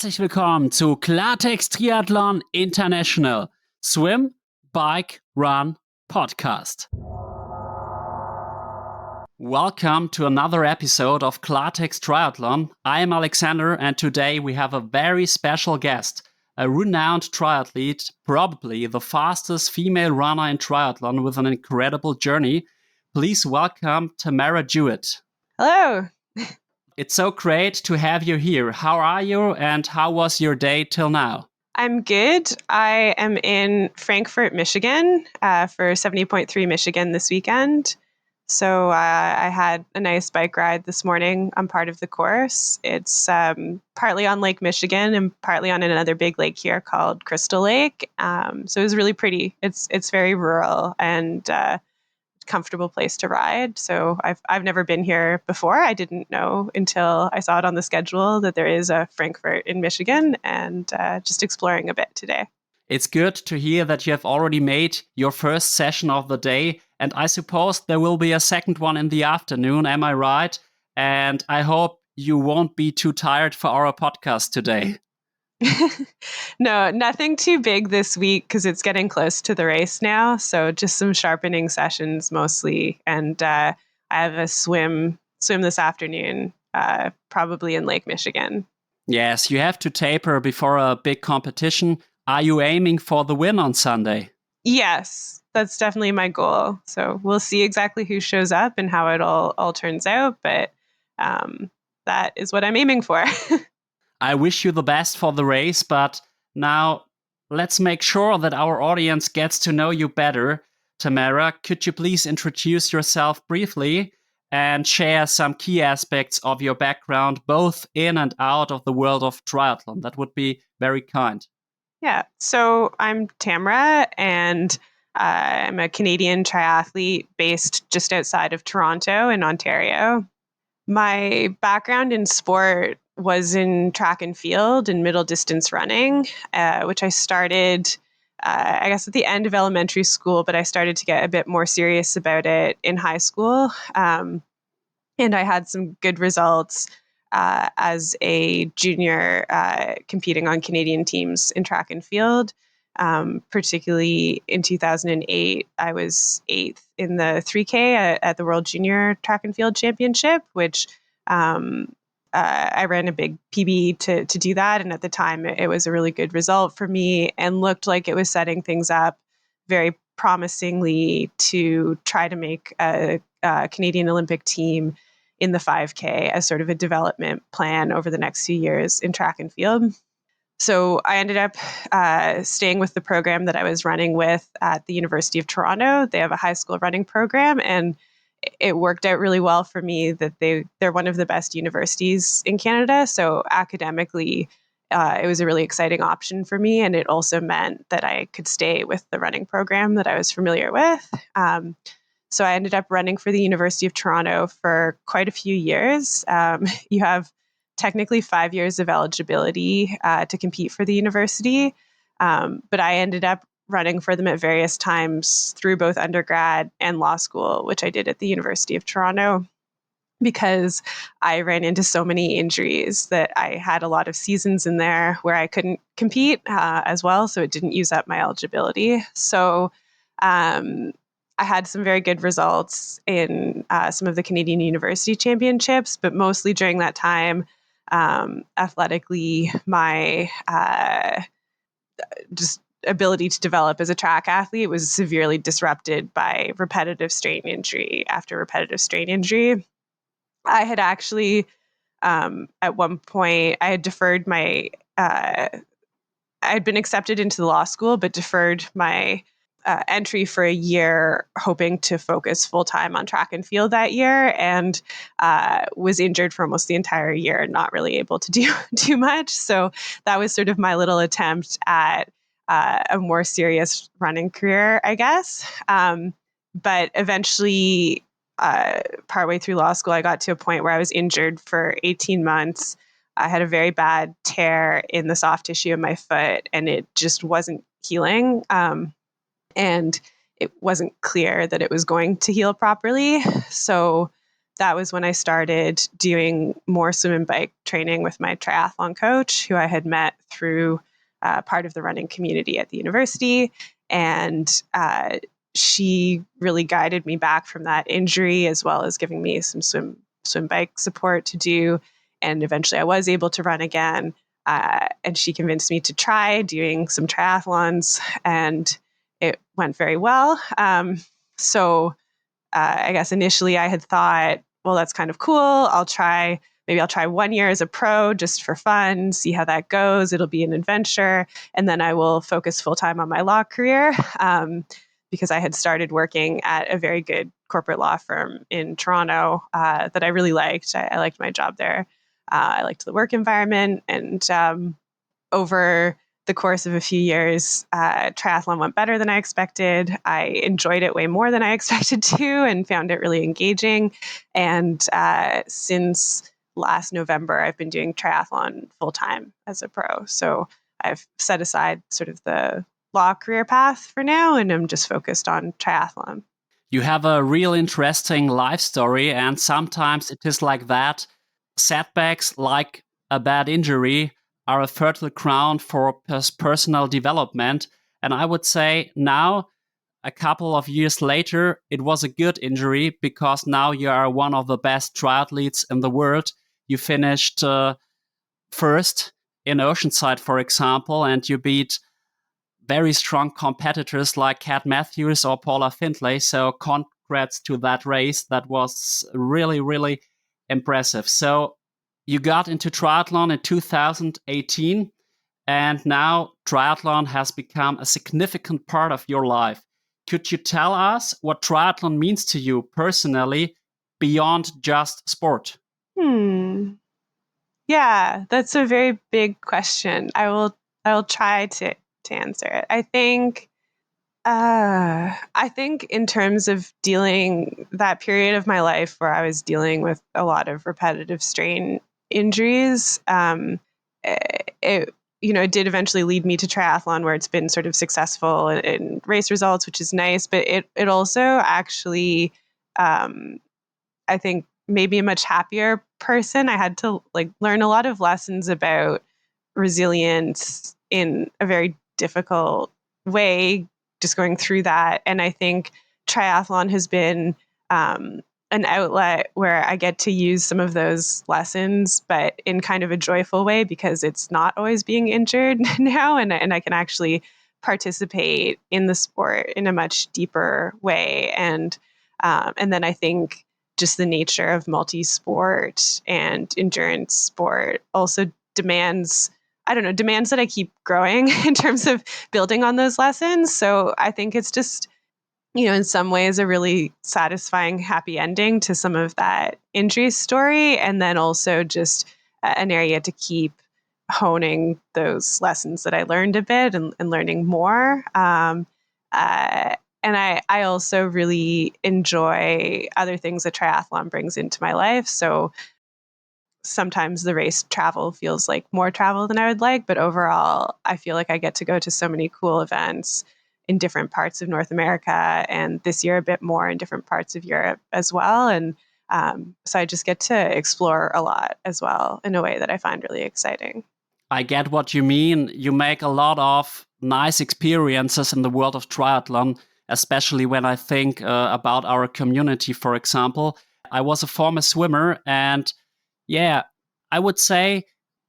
Herzlich willkommen zu Klartext Triathlon International, Swim, Bike, Run Podcast. Welcome to another episode of Klartext Triathlon. I am Alexander, and today we have a very special guest, a renowned triathlete, probably the fastest female runner in triathlon with an incredible journey. Please welcome Tamara Jewett. Hello. It's so great to have you here. How are you and how was your day till now? I'm good. I am in Frankfort, Michigan for 70.3 Michigan this weekend. So I had a nice bike ride this morning. I'm part of the course. It's partly on Lake Michigan and partly on another big lake here called Crystal Lake. So it was really pretty. It's very rural and comfortable place to ride. So I've never been here before. I didn't know until I saw it on the schedule that there is a Frankfort in Michigan, and just exploring a bit today. It's good to hear that you have already made your first session of the day, and I suppose there will be a second one in the afternoon, am I right? And I hope you won't be too tired for our podcast today. No, nothing too big this week because it's getting close to the race now. So just some sharpening sessions mostly. And I have a swim this afternoon, probably in Lake Michigan. Yes, you have to taper before a big competition. Are you aiming for the win on Sunday? Yes, that's definitely my goal. So we'll see exactly who shows up and how it all turns out. But that is what I'm aiming for. I wish you the best for the race, but now let's make sure that our audience gets to know you better. Tamara, could you please introduce yourself briefly and share some key aspects of your background, both in and out of the world of triathlon? That would be very kind. Yeah, so I'm Tamara, and I'm a Canadian triathlete based just outside of Toronto in Ontario. My background in sport was in track and field and middle distance running, which I started, I guess, at the end of elementary school, but I started to get a bit more serious about it in high school. And I had some good results as a junior competing on Canadian teams in track and field. Particularly in 2008, I was 8th in the 3K at the World Junior Track and Field Championship, which I ran a big PB to do that. And at the time, it was a really good result for me and looked like it was setting things up very promisingly to try to make a Canadian Olympic team in the 5K as sort of a development plan over the next few years in track and field. So I ended up staying with the program that I was running with at the University of Toronto. They have a high school running program, and it worked out really well for me that they're one of the best universities in Canada. So academically, it was a really exciting option for me. And it also meant that I could stay with the running program that I was familiar with. So I ended up running for the University of Toronto for quite a few years. You have technically 5 years of eligibility to compete for the university. But I ended up running for them at various times through both undergrad and law school, which I did at the University of Toronto, because I ran into so many injuries that I had a lot of seasons in there where I couldn't compete as well. So it didn't use up my eligibility. So I had some very good results in some of the Canadian University Championships, but mostly during that time, athletically, my just ability to develop as a track athlete was severely disrupted by repetitive strain injury after repetitive strain injury. I had actually, at one point, I had deferred my, I had been accepted into the law school, but deferred my entry for a year, hoping to focus full time on track and field that year, and was injured for almost the entire year and not really able to do too much. So that was sort of my little attempt at a more serious running career, I guess. But eventually, partway through law school, I got to a point where I was injured for 18 months. I had a very bad tear in the soft tissue of my foot, and it just wasn't healing. And it wasn't clear that it was going to heal properly. So that was when I started doing more swim and bike training with my triathlon coach, who I had met through part of the running community at the university. And she really guided me back from that injury, as well as giving me some swim bike support to do. And eventually I was able to run again. And she convinced me to try doing some triathlons, and it went very well. So I guess initially I had thought, well, that's kind of cool. Maybe I'll try 1 year as a pro just for fun, see how that goes. It'll be an adventure. And then I will focus full time on my law career, because I had started working at a very good corporate law firm in Toronto that I really liked. I liked my job there. I liked the work environment. And over the course of a few years, triathlon went better than I expected. I enjoyed it way more than I expected to, and found it really engaging. And since last November, I've been doing triathlon full time as a pro. So I've set aside sort of the law career path for now, and I'm just focused on triathlon. You have a real interesting life story, and sometimes it is like that. Setbacks, like a bad injury, are a fertile ground for personal development. And I would say now, a couple of years later, it was a good injury, because now you are one of the best triathletes in the world. You finished first in Oceanside, for example, and you beat very strong competitors like Kat Matthews or Paula Findlay. So congrats to that race. That was really, really impressive. So you got into triathlon in 2018, and now triathlon has become a significant part of your life. Could you tell us what triathlon means to you personally beyond just sport? Yeah, that's a very big question. I will try to answer it. I think in terms of dealing that period of my life where I was dealing with a lot of repetitive strain injuries, it did eventually lead me to triathlon, where it's been sort of successful in race results, which is nice. But it also actually, I think, made me a much happier person. I had to learn a lot of lessons about resilience in a very difficult way, just going through that. And I think triathlon has been an outlet where I get to use some of those lessons, but in kind of a joyful way, because it's not always being injured now, and I can actually participate in the sport in a much deeper way. And then I think just the nature of multi-sport and endurance sport also demands that I keep growing in terms of building on those lessons. So I think it's just, in some ways, a really satisfying, happy ending to some of that injury story. And then also just an area to keep honing those lessons that I learned a bit, and learning more. And I also really enjoy other things that triathlon brings into my life. So sometimes the race travel feels like more travel than I would like, but overall, I feel like I get to go to so many cool events in different parts of North America, and this year a bit more in different parts of Europe as well. And so I just get to explore a lot as well, in a way that I find really exciting. I get what you mean. You make a lot of nice experiences in the world of triathlon, especially when I think about our community, for example. I was a former swimmer, and yeah, I would say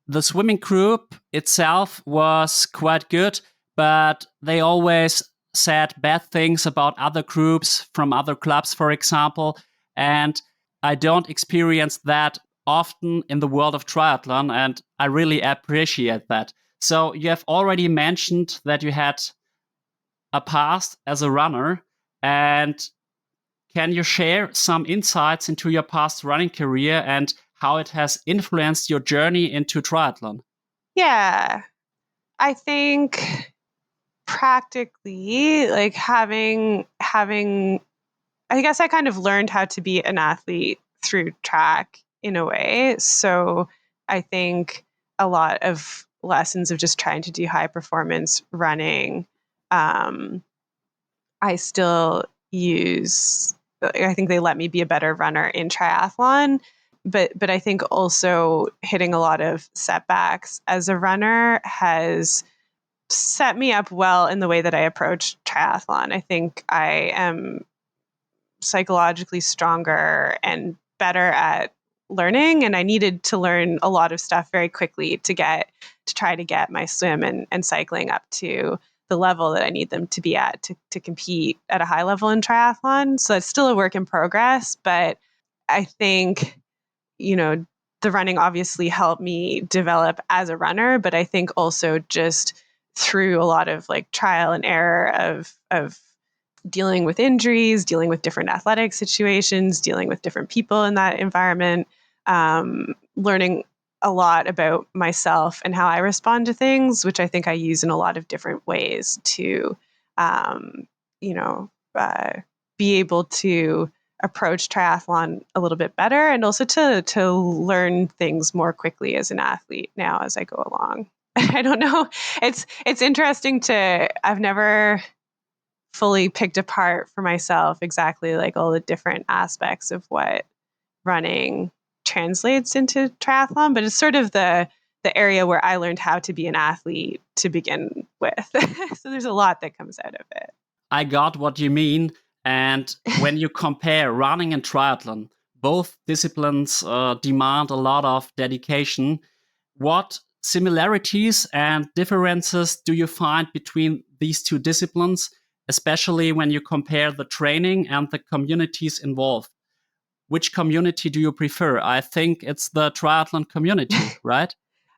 the swimming group itself was quite good, but they always said bad things about other groups from other clubs, for example. And I don't experience that often in the world of triathlon, and I really appreciate that. So you have already mentioned that you had a past as a runner, and can you share some insights into your past running career and how it has influenced your journey into triathlon? Yeah, I think practically, like, having I guess I kind of learned how to be an athlete through track, in a way. So I think a lot of lessons of just trying to do high performance running, um, I still use I think they let me be a better runner in triathlon. But I think also hitting a lot of setbacks as a runner has set me up well in the way that I approach triathlon. I think I am psychologically stronger and better at learning, and I needed to learn a lot of stuff very quickly to try to get my swim and cycling up to the level that I need them to be at to compete at a high level in triathlon. So it's still a work in progress, but I think, the running obviously helped me develop as a runner, but I think also just through a lot of like trial and error of dealing with injuries, dealing with different athletic situations, dealing with different people in that environment, learning a lot about myself and how I respond to things, which I think I use in a lot of different ways to, you know, be able to approach triathlon a little bit better, and also to learn things more quickly as an athlete now as I go along. I don't know. It's interesting I've never fully picked apart for myself exactly like all the different aspects of what running translates into triathlon, but it's sort of the area where I learned how to be an athlete to begin with. So there's a lot that comes out of it. I got what you mean. And when you compare running and triathlon, both disciplines demand a lot of dedication. What similarities and differences do you find between these two disciplines, especially when you compare the training and the communities involved? Which community do you prefer? I think it's the triathlon community, right?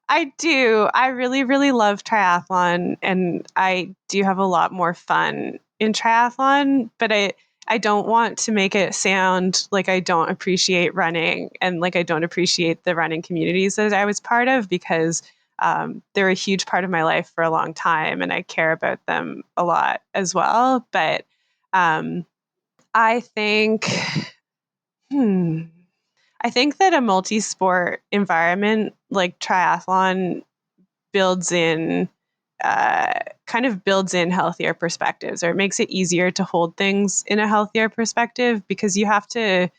I do. I really, really love triathlon, and I do have a lot more fun in triathlon, but I don't want to make it sound like I don't appreciate running and like I don't appreciate the running communities that I was part of, because they're a huge part of my life for a long time, and I care about them a lot as well. But I think, hmm, I think that a multi-sport environment like triathlon builds in builds in healthier perspectives, or it makes it easier to hold things in a healthier perspective, because you have to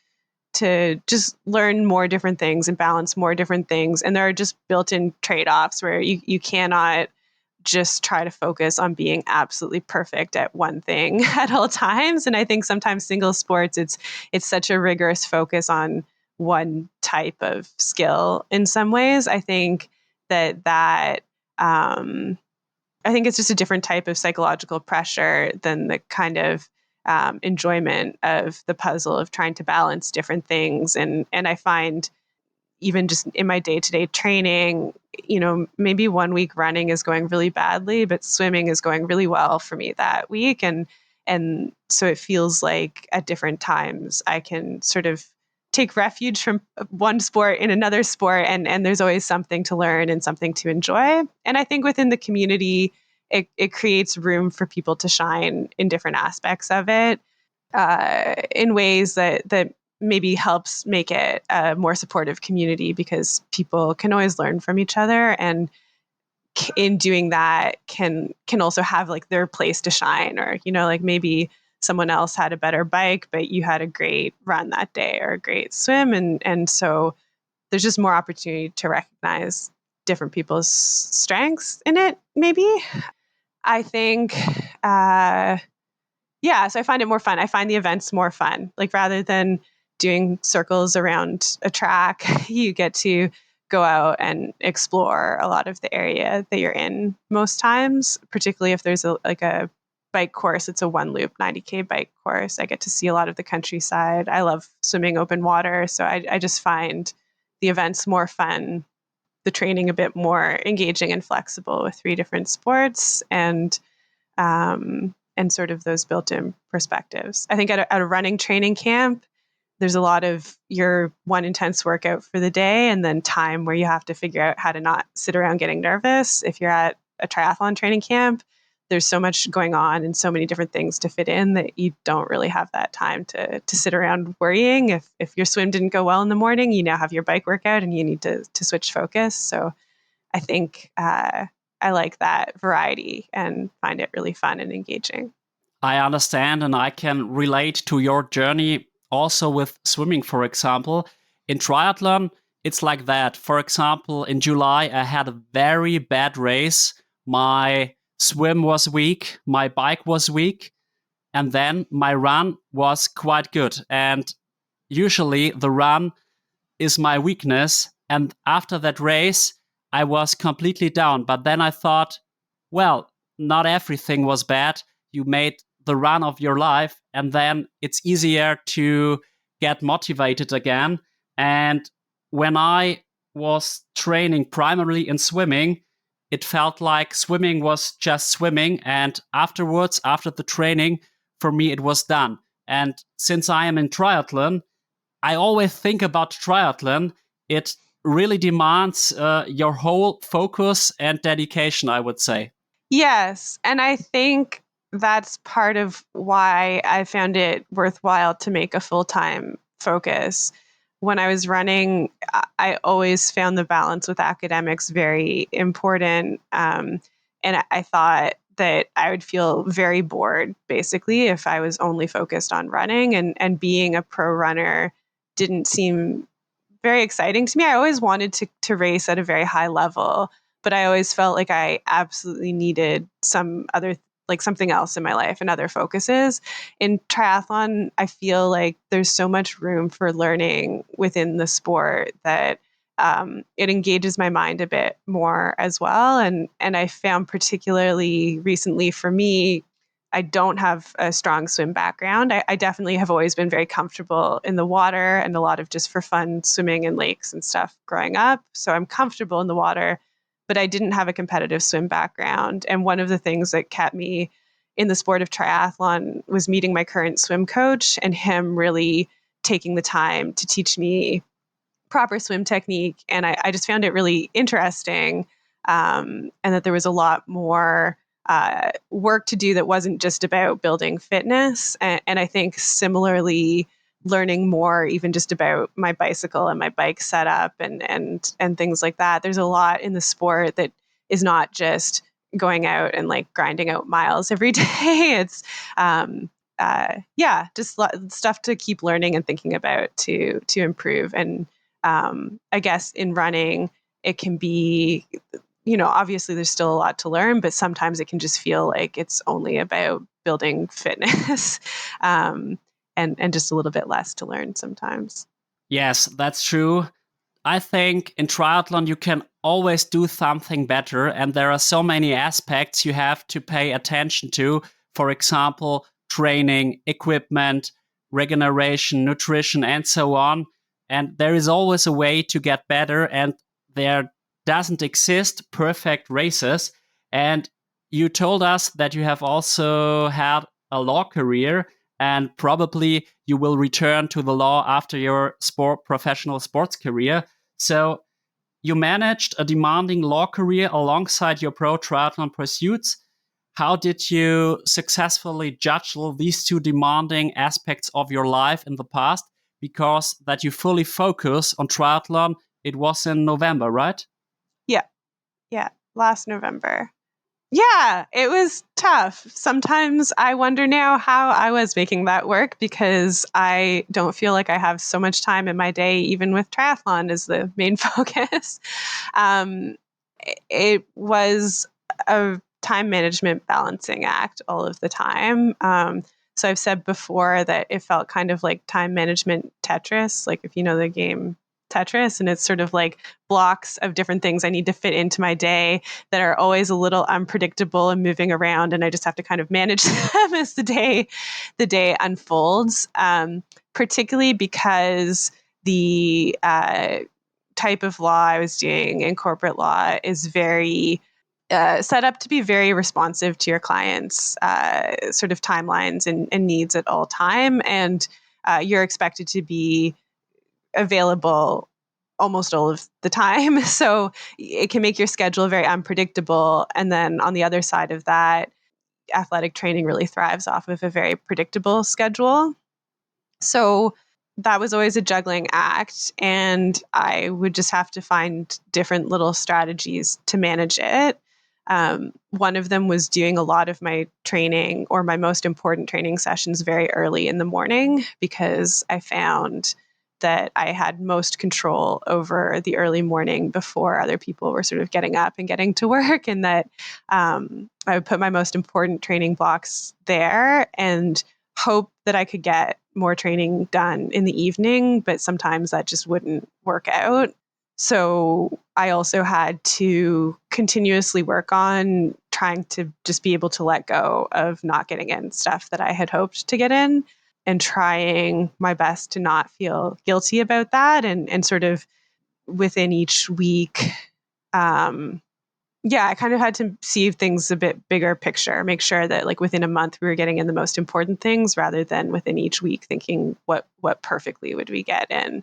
just learn more different things and balance more different things, and there are just built-in trade-offs where you cannot just try to focus on being absolutely perfect at one thing at all times. And I think sometimes single sports, it's such a rigorous focus on one type of skill in some ways. I think that I think it's just a different type of psychological pressure than the kind of enjoyment of the puzzle of trying to balance different things. And I find even just in my day-to-day training, maybe one week running is going really badly, but swimming is going really well for me that week. And so it feels like at different times I can sort of take refuge from one sport in another sport, and there's always something to learn and something to enjoy. And I think within the community, it creates room for people to shine in different aspects of it, in ways that maybe helps make it a more supportive community, because people can always learn from each other, and in doing that can also have like their place to shine, or like maybe someone else had a better bike but you had a great run that day or a great swim, and so there's just more opportunity to recognize different people's strengths in it, maybe. I think so I find it more fun. I find the events more fun. Like rather than doing circles around a track, you get to go out and explore a lot of the area that you're in most times, particularly if there's a bike course. It's a one loop 90K bike course. I get to see a lot of the countryside. I love swimming open water. So I just find the events more fun, the training a bit more engaging and flexible with 3 different sports, and sort of those built-in perspectives. I think at a running training camp, there's a lot of your one intense workout for the day, and then time where you have to figure out how to not sit around getting nervous. If you're at a triathlon training camp, there's so much going on and so many different things to fit in that you don't really have that time to sit around worrying. If your swim didn't go well in the morning, you now have your bike workout and you need to switch focus. So I think I like that variety and find it really fun and engaging. I understand and I can relate to your journey also with swimming, for example. In triathlon, it's like that. For example, in July, I had a very bad race. My swim was weak, my bike was weak, and then my run was quite good. And usually the run is my weakness. And after that race, I was completely down. But then I thought, well, not everything was bad. You made the run of your life, and then it's easier to get motivated again. And when I was training primarily in swimming, it felt like swimming was just swimming. And afterwards, after the training, for me, it was done. And since I am in triathlon, I always think about triathlon. It really demands your whole focus and dedication, I would say. Yes. And I think that's part of why I found it worthwhile to make a full-time focus. When I was running, I always found the balance with academics very important. And I thought that I would feel very bored, basically, if I was only focused on running. And being a pro runner didn't seem very exciting to me. I always wanted to race at a very high level, but I always felt like I absolutely needed some other, like something else in my life and other focuses. In triathlon, I feel like there's so much room for learning within the sport that it engages my mind a bit more as well. And I found particularly recently for me, I don't have a strong swim background. I definitely have always been very comfortable in the water and a lot of just for fun swimming in lakes and stuff growing up. So I'm comfortable in the water, but I didn't have a competitive swim background. And one of the things that kept me in the sport of triathlon was meeting my current swim coach and him really taking the time to teach me proper swim technique. And I just found it really interesting, and that there was a lot more work to do that wasn't just about building fitness. And I think similarly, learning more even just about my bicycle and my bike setup and things like that. There's a lot in the sport that is not just going out and like grinding out miles every day. It's just stuff to keep learning and thinking about to improve. And I guess in running, it can be, obviously there's still a lot to learn, but sometimes it can just feel like it's only about building fitness, and just a little bit less to learn sometimes. Yes, that's true. I think in triathlon, you can always do something better. And there are so many aspects you have to pay attention to. For example, training, equipment, regeneration, nutrition, and so on. And there is always a way to get better. And there doesn't exist perfect races. And you told us that you have also had a law career, and probably you will return to the law after your professional sports career. So you managed a demanding law career alongside your pro triathlon pursuits. How did you successfully juggle these two demanding aspects of your life in the past? Because that you fully focus on triathlon, it was in November, right? Yeah. Yeah. Last November. Yeah, it was tough. Sometimes I wonder now how I was making that work because I don't feel like I have so much time in my day, even with triathlon as the main focus. Um, it was a time management balancing act all of the time. So I've said before that it felt kind of like time management Tetris, like if you know the game Tetris, and it's sort of like blocks of different things I need to fit into my day that are always a little unpredictable and moving around, and I just have to kind of manage them as the day unfolds. Particularly because the type of law I was doing in corporate law is very set up to be very responsive to your clients' sort of timelines and needs at all time, and you're expected to be available almost all of the time. So it can make your schedule very unpredictable. And then on the other side of that, athletic training really thrives off of a very predictable schedule. So that was always a juggling act. And I would just have to find different little strategies to manage it. One of them was doing a lot of my training or my most important training sessions very early in the morning, because I found that I had most control over the early morning before other people were sort of getting up and getting to work, and that I would put my most important training blocks there and hope that I could get more training done in the evening, but sometimes that just wouldn't work out. So I also had to continuously work on trying to just be able to let go of not getting in stuff that I had hoped to get in, and trying my best to not feel guilty about that, and sort of within each week, I kind of had to see things a bit bigger picture, make sure that like within a month we were getting in the most important things, rather than within each week thinking what perfectly would we get in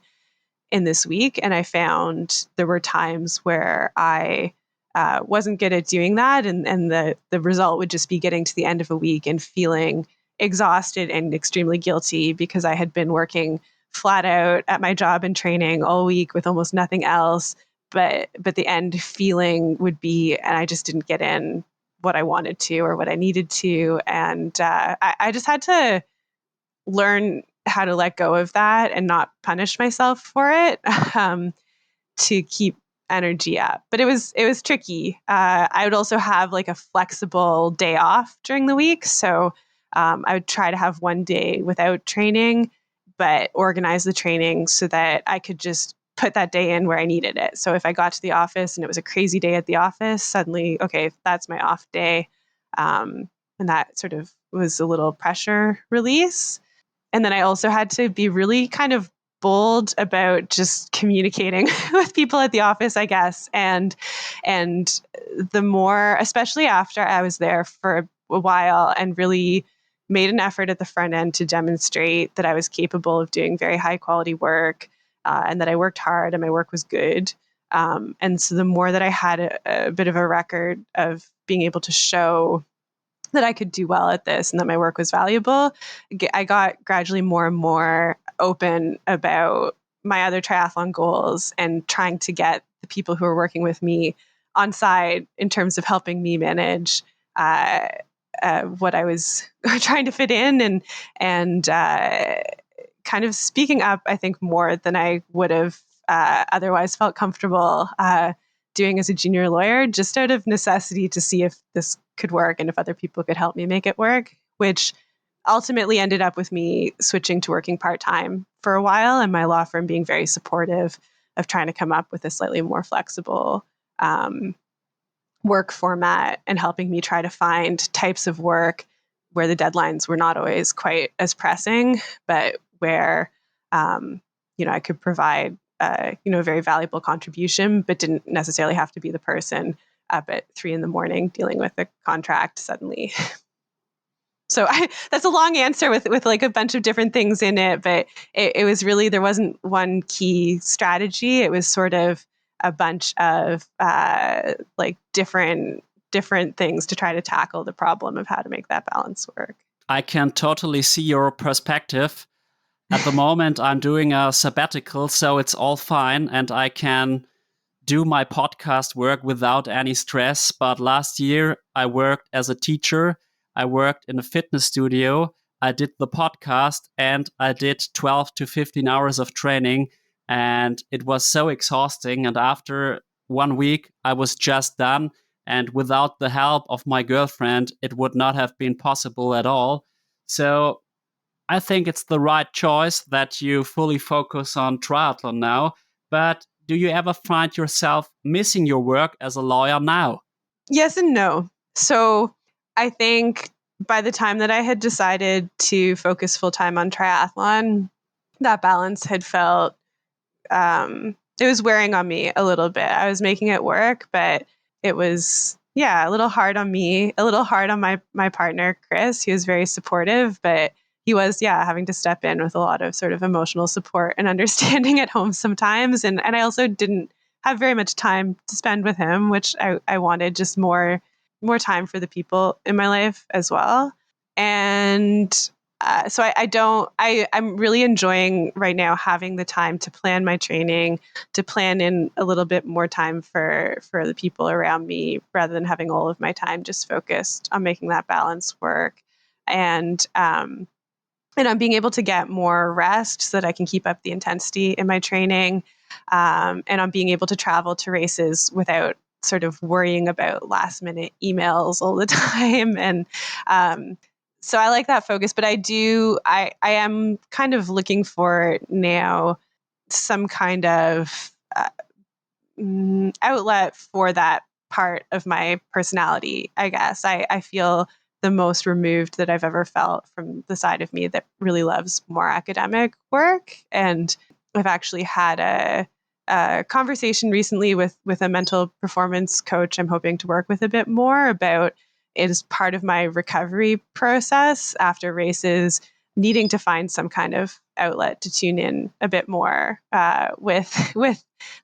this week. And I found there were times where I wasn't good at doing that, and the result would just be getting to the end of a week and feeling exhausted and extremely guilty because I had been working flat out at my job and training all week with almost nothing else. But the end feeling would be, and I just didn't get in what I wanted to or what I needed to. And I just had to learn how to let go of that and not punish myself for it, to keep energy up. But it was tricky. I would also have like a flexible day off during the week. So I would try to have one day without training, but organize the training so that I could just put that day in where I needed it. So if I got to the office and it was a crazy day at the office, suddenly, okay, that's my off day. And that sort of was a little pressure release. And then I also had to be really kind of bold about just communicating with people at the office, I guess. And the more, especially after I was there for a while and really made an effort at the front end to demonstrate that I was capable of doing very high quality work, and that I worked hard and my work was good. And so the more that I had a bit of a record of being able to show that I could do well at this and that my work was valuable, I got gradually more and more open about my other triathlon goals and trying to get the people who are working with me on side in terms of helping me manage what I was trying to fit in, and kind of speaking up, I think, more than I would have otherwise felt comfortable doing as a junior lawyer, just out of necessity to see if this could work and if other people could help me make it work, which ultimately ended up with me switching to working part-time for a while, and my law firm being very supportive of trying to come up with a slightly more flexible work format, and helping me try to find types of work where the deadlines were not always quite as pressing, but where I could provide a very valuable contribution, but didn't necessarily have to be the person up at 3 a.m. dealing with a contract suddenly. So that's a long answer with like a bunch of different things in it, but it was really, there wasn't one key strategy. It was sort of a bunch of like different things to try to tackle the problem of how to make that balance work. I can totally see your perspective. At the moment, I'm doing a sabbatical, so it's all fine, and I can do my podcast work without any stress. But last year, I worked as a teacher. I worked in a fitness studio. I did the podcast, and I did 12 to 15 hours of training. And it was so exhausting. And after 1 week, I was just done. And without the help of my girlfriend, it would not have been possible at all. So I think it's the right choice that you fully focus on triathlon now. But do you ever find yourself missing your work as a lawyer now? Yes and no. So I think by the time that I had decided to focus full time on triathlon, that balance had felt, it was wearing on me a little bit. I was making it work, but it was, a little hard on me, a little hard on my partner, Chris. He was very supportive, but he was, having to step in with a lot of sort of emotional support and understanding at home sometimes. And I also didn't have very much time to spend with him, which I wanted just more time for the people in my life as well. And I'm really enjoying right now having the time to plan my training, to plan in a little bit more time for the people around me, rather than having all of my time just focused on making that balance work. And I'm being able to get more rest so that I can keep up the intensity in my training. And I'm being able to travel to races without sort of worrying about last minute emails all the time. And so I like that focus, but I am kind of looking for now some kind of outlet for that part of my personality, I guess. I feel the most removed that I've ever felt from the side of me that really loves more academic work. And I've actually had a conversation recently with a mental performance coach I'm hoping to work with a bit more about it as part of my recovery process after races, needing to find some kind of outlet to tune in a bit more with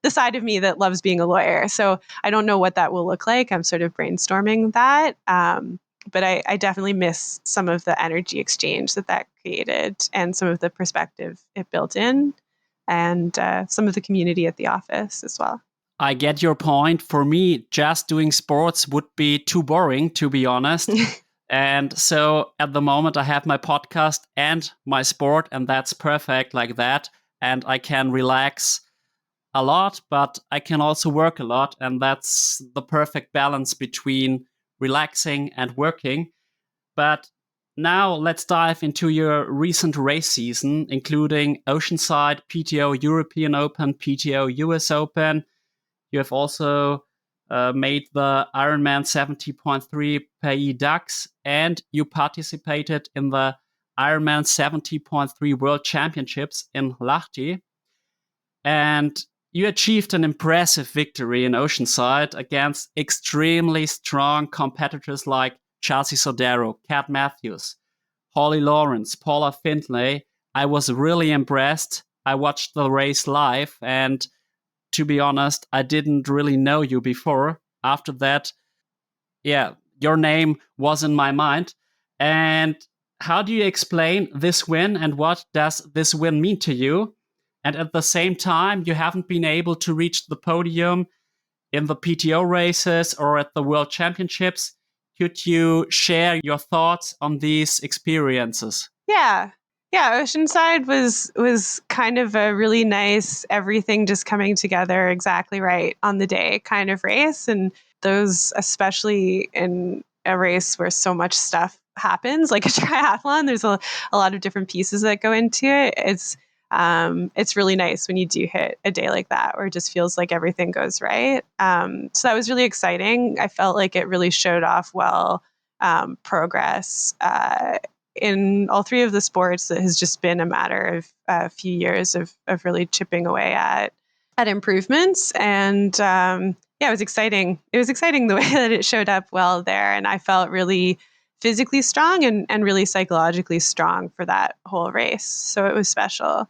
the side of me that loves being a lawyer. So I don't know what that will look like. I'm sort of brainstorming that. But I definitely miss some of the energy exchange that created and some of the perspective it built in, and some of the community at the office as well. I get your point. For me, just doing sports would be too boring, to be honest. And so at the moment, I have my podcast and my sport, and that's perfect like that. And I can relax a lot, but I can also work a lot. And that's the perfect balance between relaxing and working. But now let's dive into your recent race season, including Oceanside, PTO European Open, PTO US Open. You have also made the Ironman 70.3 Pays d'Aix, and you participated in the Ironman 70.3 World Championships in Lahti. And you achieved an impressive victory in Oceanside against extremely strong competitors like Chelsea Sodero, Kat Matthews, Holly Lawrence, Paula Findlay. I was really impressed. I watched the race live, and to be honest, I didn't really know you before. After that, yeah, your name was in my mind. And how do you explain this win, and what does this win mean to you? And at the same time, you haven't been able to reach the podium in the PTO races or at the World Championships. Could you share your thoughts on these experiences? Yeah. Yeah, Oceanside was kind of a really nice everything just coming together exactly right on the day kind of race. And those, especially in a race where so much stuff happens, like a triathlon, there's a lot of different pieces that go into it. It's really nice when you do hit a day like that where it just feels like everything goes right. So that was really exciting. I felt like it really showed off well progress in all three of the sports. It has just been a matter of a few years of really chipping away at improvements. And yeah, it was exciting. It was exciting the way that it showed up well there. And I felt really physically strong and really psychologically strong for that whole race. So it was special.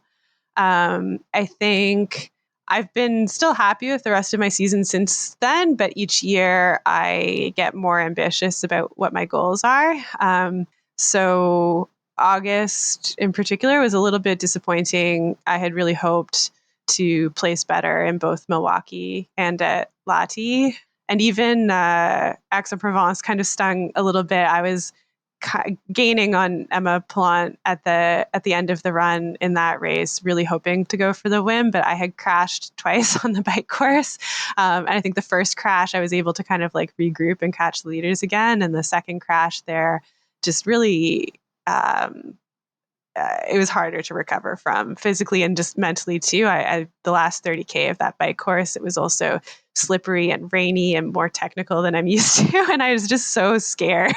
I think I've been still happy with the rest of my season since then, but each year I get more ambitious about what my goals are. So August in particular was a little bit disappointing. I had really hoped to place better in both Milwaukee and at Lahti. And even Aix-en-Provence kind of stung a little bit. I was gaining on Emma Plant at the end of the run in that race, really hoping to go for the win, but I had crashed twice on the bike course. And I think the first crash, I was able to kind of like regroup and catch the leaders again. And the second crash there just really, it was harder to recover from physically and just mentally too. The last 30K of that bike course, it was also slippery and rainy and more technical than I'm used to. And I was just so scared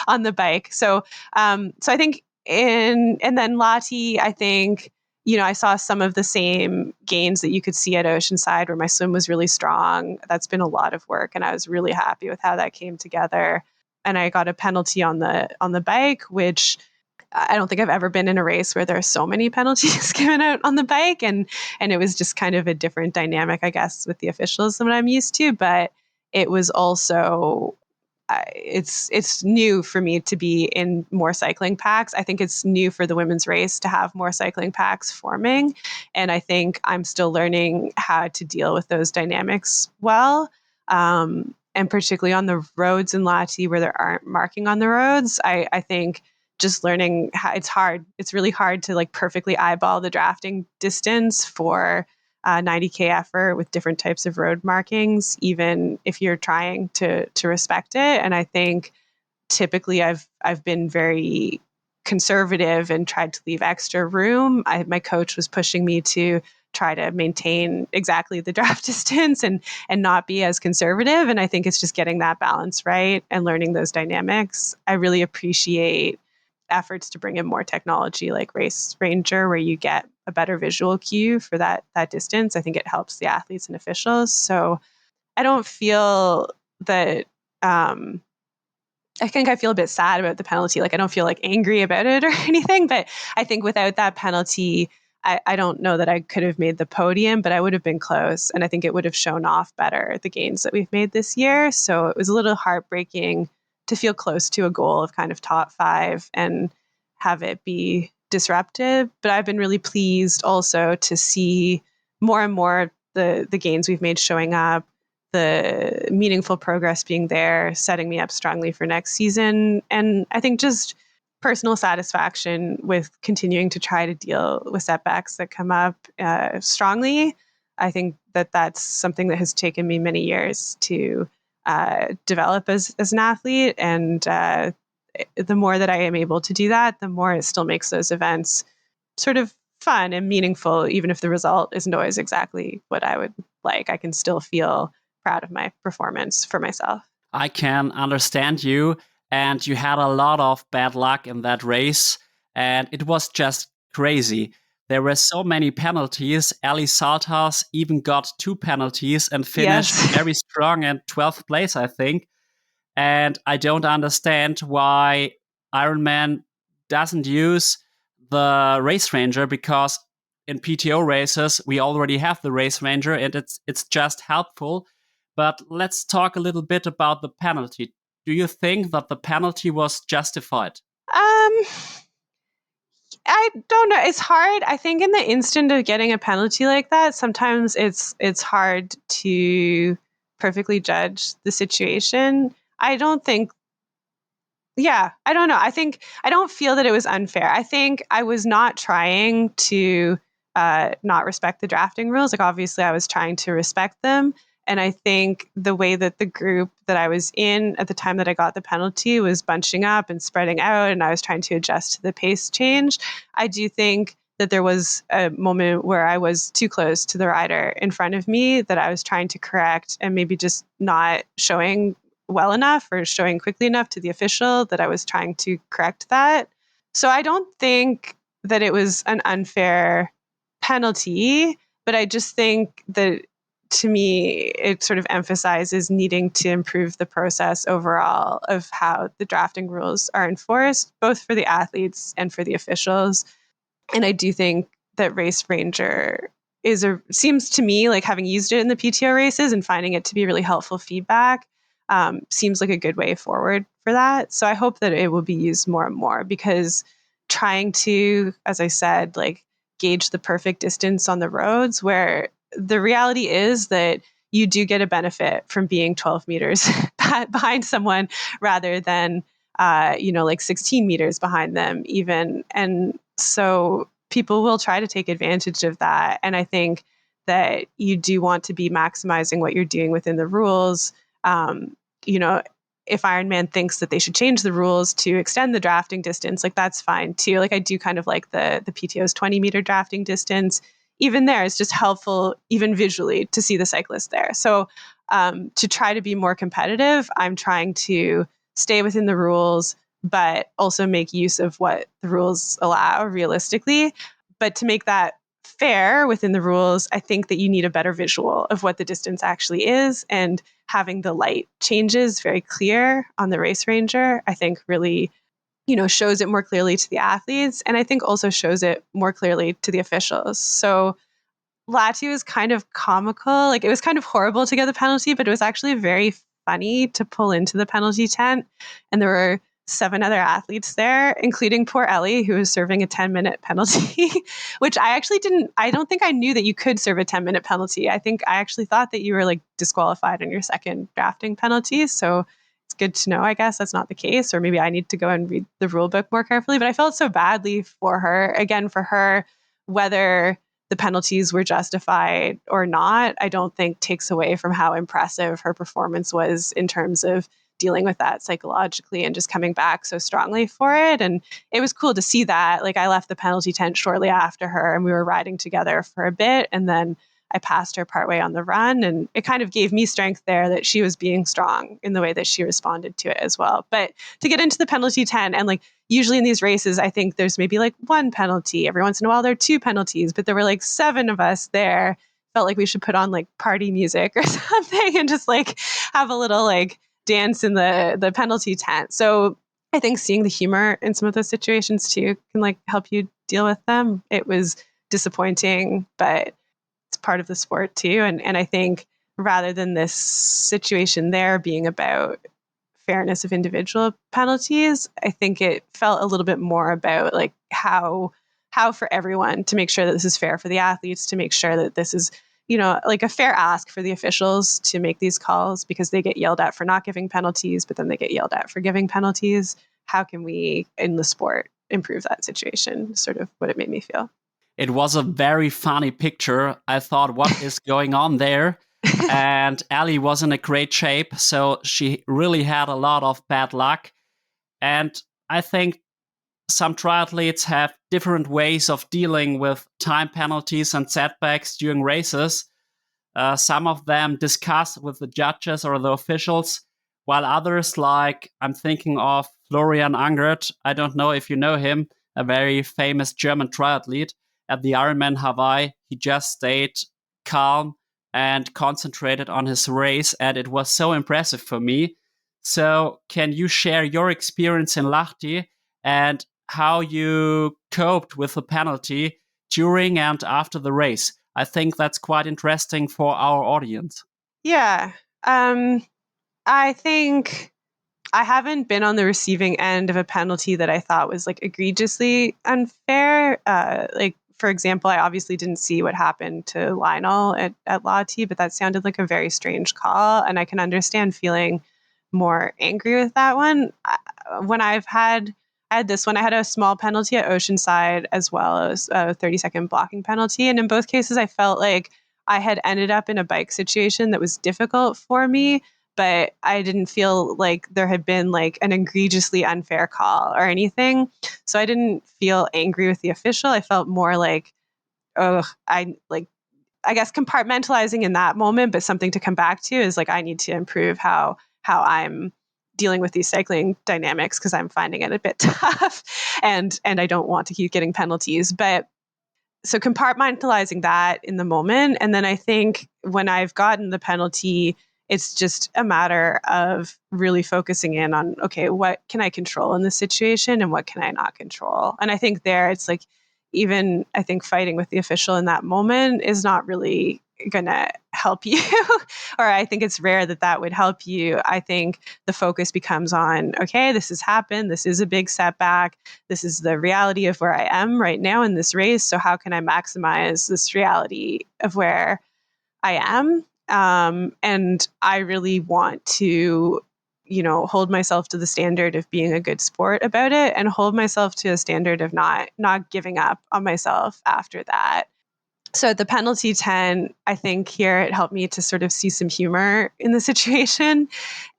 on the bike. So I think and then Lahti, I think, I saw some of the same gains that you could see at Oceanside where my swim was really strong. That's been a lot of work. And I was really happy with how that came together. And I got a penalty on the bike, which I don't think I've ever been in a race where there are so many penalties given out on the bike. And it was just kind of a different dynamic, I guess, with the officials than what I'm used to. But it was also it's new for me to be in more cycling packs. I think it's new for the women's race to have more cycling packs forming. And I think I'm still learning how to deal with those dynamics well. And particularly on the roads in Lati where there aren't marking on the roads, I think just learning how it's hard. It's really hard to like perfectly eyeball the drafting distance for 90K effort with different types of road markings, even if you're trying to respect it. And I think typically I've been very conservative and tried to leave extra room. My coach was pushing me to try to maintain exactly the draft distance and not be as conservative. And I think it's just getting that balance right and learning those dynamics. I really appreciate efforts to bring in more technology like Race Ranger, where you get a better visual cue for that distance. I think it helps the athletes and officials. So I don't feel that I think I feel a bit sad about the penalty. Like I don't feel like angry about it or anything, but I think without that penalty, I don't know that I could have made the podium, but I would have been close. And I think it would have shown off better the gains that we've made this year. So it was a little heartbreaking to feel close to a goal of kind of top 5 and have it be disruptive. But I've been really pleased also to see more and more the gains we've made showing up, the meaningful progress being there, setting me up strongly for next season. And I think just personal satisfaction with continuing to try to deal with setbacks that come up strongly. I think that that's something that has taken me many years to develop as an athlete. And the more that I am able to do that, the more it still makes those events sort of fun and meaningful, even if the result isn't always exactly what I would like. I can still feel proud of my performance for myself. I can understand you. And you had a lot of bad luck in that race. And it was just crazy. There were so many penalties. Ali Saltas even got 2 penalties and finished very strong in 12th place, I think. And I don't understand why Ironman doesn't use the race ranger, because in PTO races, we already have the race ranger and it's just helpful. But let's talk a little bit about the penalty. Do you think that the penalty was justified? I don't know. It's hard. I think in the instant of getting a penalty like that, sometimes it's hard to perfectly judge the situation. I don't think I don't know. I don't feel that it was unfair. I think I was not trying to not respect the drafting rules. Like obviously I was trying to respect them. And I think the way that the group that I was in at the time that I got the penalty was bunching up and spreading out, and I was trying to adjust to the pace change. I do think that there was a moment where I was too close to the rider in front of me that I was trying to correct and maybe just not showing well enough or showing quickly enough to the official that I was trying to correct that. So I don't think that it was an unfair penalty, but I just think that to me, it sort of emphasizes needing to improve the process overall of how the drafting rules are enforced, both for the athletes and for the officials. And I do think that Race Ranger seems to me like, having used it in the PTO races and finding it to be really helpful feedback, seems like a good way forward for that. So I hope that it will be used more and more, because trying to, as I said, like gauge the perfect distance on the roads, where the reality is that you do get a benefit from being 12 meters behind someone rather than, like 16 meters behind them even. And so people will try to take advantage of that. And I think that you do want to be maximizing what you're doing within the rules. If Ironman thinks that they should change the rules to extend the drafting distance, like that's fine too. Like I do kind of like the PTO's 20-meter drafting distance. Even there, it's just helpful, even visually, to see the cyclist there. So to try to be more competitive, I'm trying to stay within the rules, but also make use of what the rules allow realistically. But to make that fair within the rules, I think that you need a better visual of what the distance actually is. And having the light changes very clear on the Race Ranger, I think really shows it more clearly to the athletes. And I think also shows it more clearly to the officials. So Lati was kind of comical. Like it was kind of horrible to get the penalty, but it was actually a very funny to pull into the penalty tent. And there were 7 other athletes there, including poor Ellie, who was serving a 10-minute penalty, which I don't think I knew that you could serve a 10-minute penalty. I actually thought that you were like disqualified on your second drafting penalty. So it's good to know, I guess that's not the case, or maybe I need to go and read the rule book more carefully. But I felt so badly for her, again, for her, whether the penalties were justified or not, I don't think takes away from how impressive her performance was in terms of dealing with that psychologically and just coming back so strongly for it. And it was cool to see that. Like, I left the penalty tent shortly after her and we were riding together for a bit. And then I passed her partway on the run, and it kind of gave me strength there that she was being strong in the way that she responded to it as well. But to get into the penalty tent, and like usually in these races, I think there's maybe like 1 penalty. Every once in a while there are 2 penalties, but there were like 7 of us there. Felt like we should put on like party music or something and just like have a little like dance in the penalty tent. So I think seeing the humor in some of those situations too can like help you deal with them. It was disappointing, but it's part of the sport too. And I think rather than this situation there being about fairness of individual penalties, I think it felt a little bit more about like how for everyone to make sure that this is fair for the athletes, to make sure that this is, like a fair ask for the officials to make these calls, because they get yelled at for not giving penalties, but then they get yelled at for giving penalties. How can we in the sport improve that situation? Sort of what it made me feel. It was a very funny picture. I thought, what is going on there? And Ali was in a great shape, so she really had a lot of bad luck. And I think some triathletes have different ways of dealing with time penalties and setbacks during races. Some of them discuss with the judges or the officials, while others, like I'm thinking of Florian Angert, I don't know if you know him, a very famous German triathlete. At the Ironman Hawaii, he just stayed calm and concentrated on his race, and it was so impressive for me. So can you share your experience in Lahti and how you coped with the penalty during and after the race? I think that's quite interesting for our audience. Yeah. I think I haven't been on the receiving end of a penalty that I thought was like egregiously unfair. Like, for example, I obviously didn't see what happened to Lionel at Lahti, but that sounded like a very strange call. And I can understand feeling more angry with that one. When I had this one, I had a small penalty at Oceanside as well as a 30-second blocking penalty. And in both cases, I felt like I had ended up in a bike situation that was difficult for me, but I didn't feel like there had been like an egregiously unfair call or anything. So I didn't feel angry with the official. I felt more like, oh, I guess compartmentalizing in that moment, but something to come back to is like, I need to improve how I'm dealing with these cycling dynamics, because I'm finding it a bit tough and I don't want to keep getting penalties. But so compartmentalizing that in the moment. And then I think when I've gotten the penalty, it's just a matter of really focusing in on, okay, what can I control in this situation and what can I not control? And I think there it's like, even I think fighting with the official in that moment is not really going to help you, or I think it's rare that would help you. I think the focus becomes on, okay, this has happened. This is a big setback. This is the reality of where I am right now in this race. So how can I maximize this reality of where I am? And I really want to, hold myself to the standard of being a good sport about it, and hold myself to a standard of not giving up on myself after that. So at the penalty 10, I think here it helped me to sort of see some humor in the situation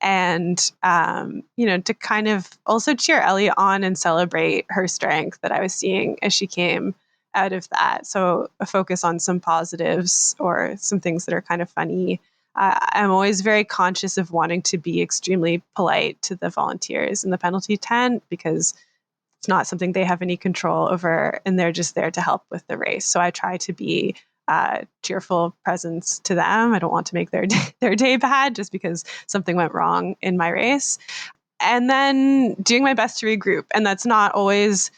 and, to kind of also cheer Ellie on and celebrate her strength that I was seeing as she came out of that. So a focus on some positives or some things that are kind of funny. I'm always very conscious of wanting to be extremely polite to the volunteers in the penalty tent, because it's not something they have any control over, and they're just there to help with the race. So I try to be a cheerful presence to them. I don't want to make their day bad just because something went wrong in my race. And then doing my best to regroup. And that's not always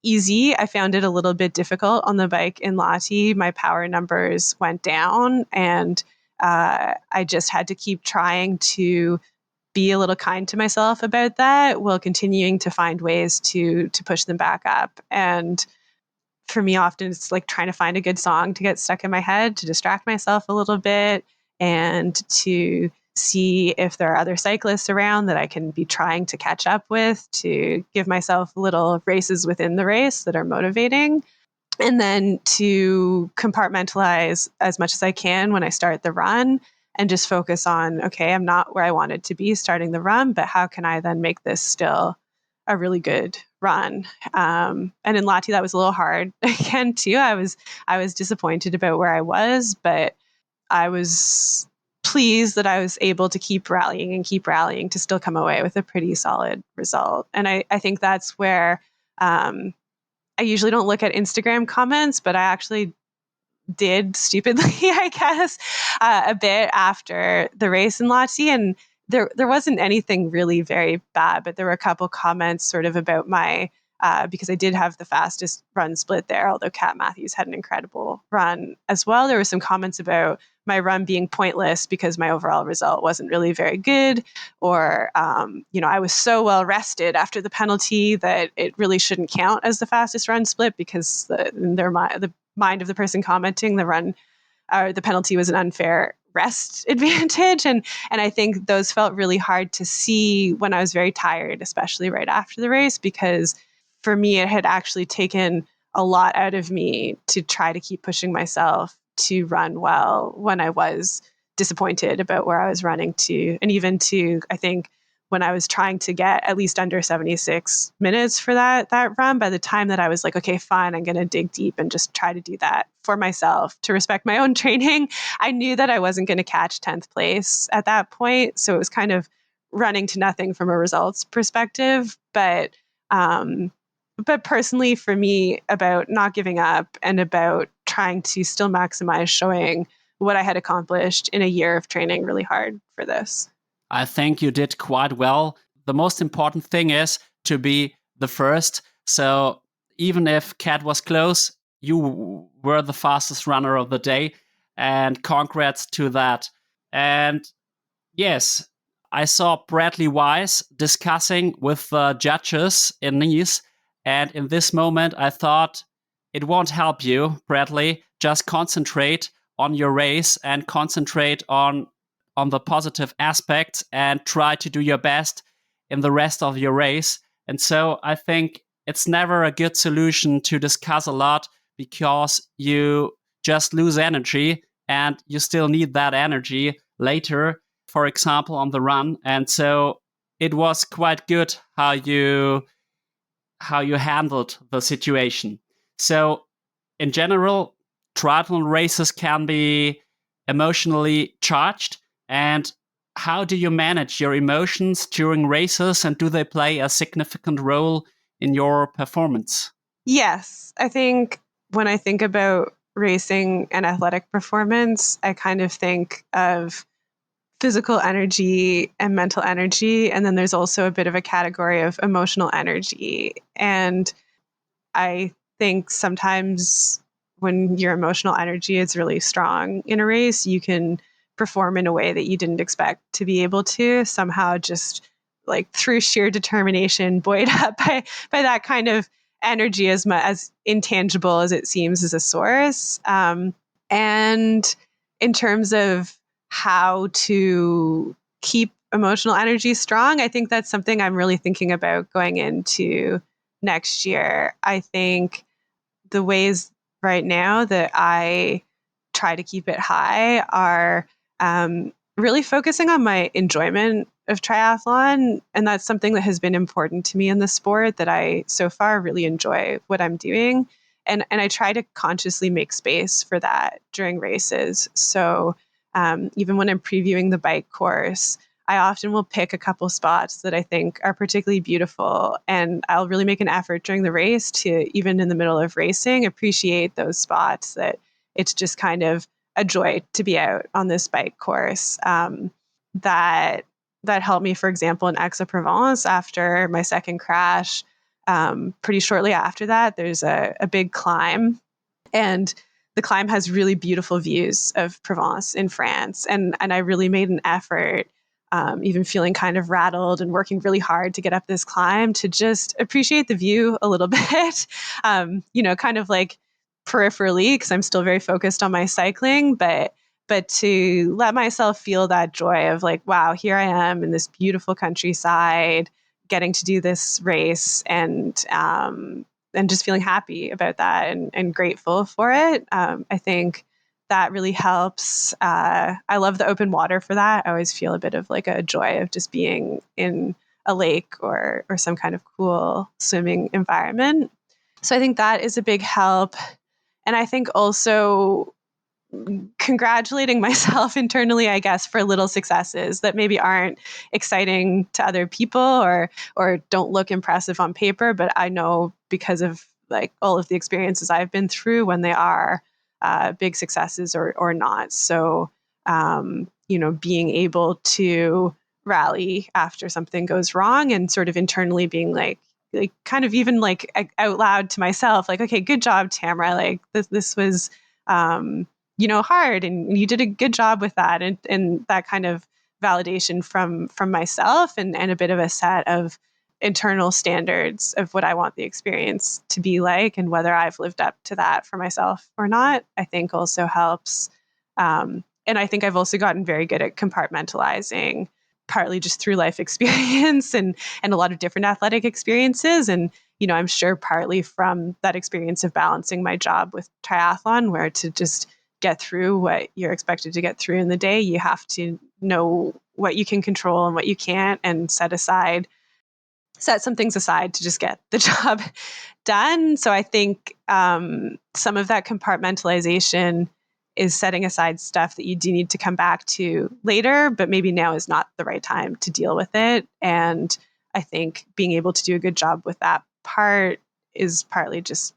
easy. I found it a little bit difficult on the bike in Lahti. My power numbers went down, and I just had to keep trying to be a little kind to myself about that while continuing to find ways to push them back up. And for me, often it's like trying to find a good song to get stuck in my head to distract myself a little bit and to see if there are other cyclists around that I can be trying to catch up with, to give myself little races within the race that are motivating. And then to compartmentalize as much as I can when I start the run and just focus on, okay, I'm not where I wanted to be starting the run, but how can I then make this still a really good run? And in Lati, that was a little hard again too. I was disappointed about where I was, but I was pleased that I was able to keep rallying to still come away with a pretty solid result. And I think that's where I usually don't look at Instagram comments, but I actually did stupidly, I guess, a bit after the race in Lati. And there wasn't anything really very bad, but there were a couple comments sort of about my, because I did have the fastest run split there, although Kat Matthews had an incredible run as well. There were some comments about my run being pointless because my overall result wasn't really very good, or I was so well rested after the penalty that it really shouldn't count as the fastest run split because the mind of the person commenting the run or the penalty was an unfair rest advantage. And I think those felt really hard to see when I was very tired, especially right after the race, because for me, it had actually taken a lot out of me to try to keep pushing myself to run well when I was disappointed about where I was running to. And even to, I think, when I was trying to get at least under 76 minutes for that run, by the time that I was like, okay, fine, I'm going to dig deep and just try to do that for myself to respect my own training, I knew that I wasn't going to catch 10th place at that point. So it was kind of running to nothing from a results perspective. But personally for me, about not giving up and about trying to still maximize showing what I had accomplished in a year of training really hard for this. I think you did quite well. The most important thing is to be the first. So even if Kat was close, you were the fastest runner of the day. And congrats to that. And yes, I saw Bradley Wise discussing with the judges in Nice. And in this moment, I thought it won't help you, Bradley. Just concentrate on your race and concentrate on the positive aspects and try to do your best in the rest of your race. And so I think it's never a good solution to discuss a lot because you just lose energy and you still need that energy later, for example, on the run. And so it was quite good how you handled the situation. So in general, triathlon races can be emotionally charged. And how do you manage your emotions during races, and do they play a significant role in your performance? Yes, I think when I think about racing and athletic performance, I kind of think of physical energy and mental energy. And then there's also a bit of a category of emotional energy. And I think sometimes when your emotional energy is really strong in a race, you can perform in a way that you didn't expect to be able to, somehow just like through sheer determination, buoyed up by that kind of energy, as intangible as it seems as a source. And in terms of how to keep emotional energy strong, I think that's something I'm really thinking about going into next year. I think the ways right now that I try to keep it high are really focusing on my enjoyment of triathlon. And that's something that has been important to me in the sport, that I so far really enjoy what I'm doing. And I try to consciously make space for that during races. So even when I'm previewing the bike course, I often will pick a couple spots that I think are particularly beautiful. And I'll really make an effort during the race to, even in the middle of racing, appreciate those spots that it's just kind of a joy to be out on this bike course. That helped me, for example, in Aix-en-Provence after my second crash. Pretty shortly after that, there's a big climb. And the climb has really beautiful views of Provence in France. And I really made an effort, even feeling kind of rattled and working really hard to get up this climb, to just appreciate the view a little bit, kind of like peripherally, because I'm still very focused on my cycling, but to let myself feel that joy of like, wow, here I am in this beautiful countryside, getting to do this race, and just feeling happy about that and grateful for it. I think that really helps. I love the open water for that. I always feel a bit of like a joy of just being in a lake or some kind of cool swimming environment. So I think that is a big help. And I think also congratulating myself internally, I guess, for little successes that maybe aren't exciting to other people or don't look impressive on paper, but I know because of like all of the experiences I've been through when they are big successes or not. So, being able to rally after something goes wrong and sort of internally being like kind of even like out loud to myself, like, okay, good job, Tamara. Like this was, hard, and you did a good job with that. And that kind of validation from myself and a bit of a set of internal standards of what I want the experience to be like and whether I've lived up to that for myself or not, I think also helps. And I think I've also gotten very good at compartmentalizing, partly just through life experience and a lot of different athletic experiences. And, I'm sure partly from that experience of balancing my job with triathlon, where to just get through what you're expected to get through in the day, you have to know what you can control and what you can't, and set some things aside to just get the job done. So I think some of that compartmentalization is setting aside stuff that you do need to come back to later, but maybe now is not the right time to deal with it. And I think being able to do a good job with that part is partly just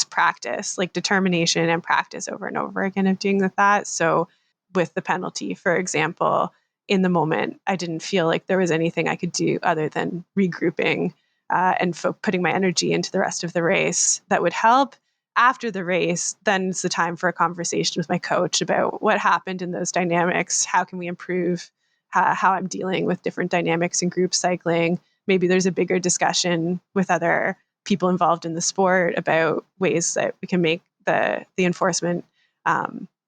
practice, like determination and practice over and over again of doing with that. So with the penalty, for example, in the moment, I didn't feel like there was anything I could do other than regrouping and putting my energy into the rest of the race that would help. After the race, then it's the time for a conversation with my coach about what happened in those dynamics. How can we improve how I'm dealing with different dynamics in group cycling? Maybe there's a bigger discussion with other people involved in the sport about ways that we can make the enforcement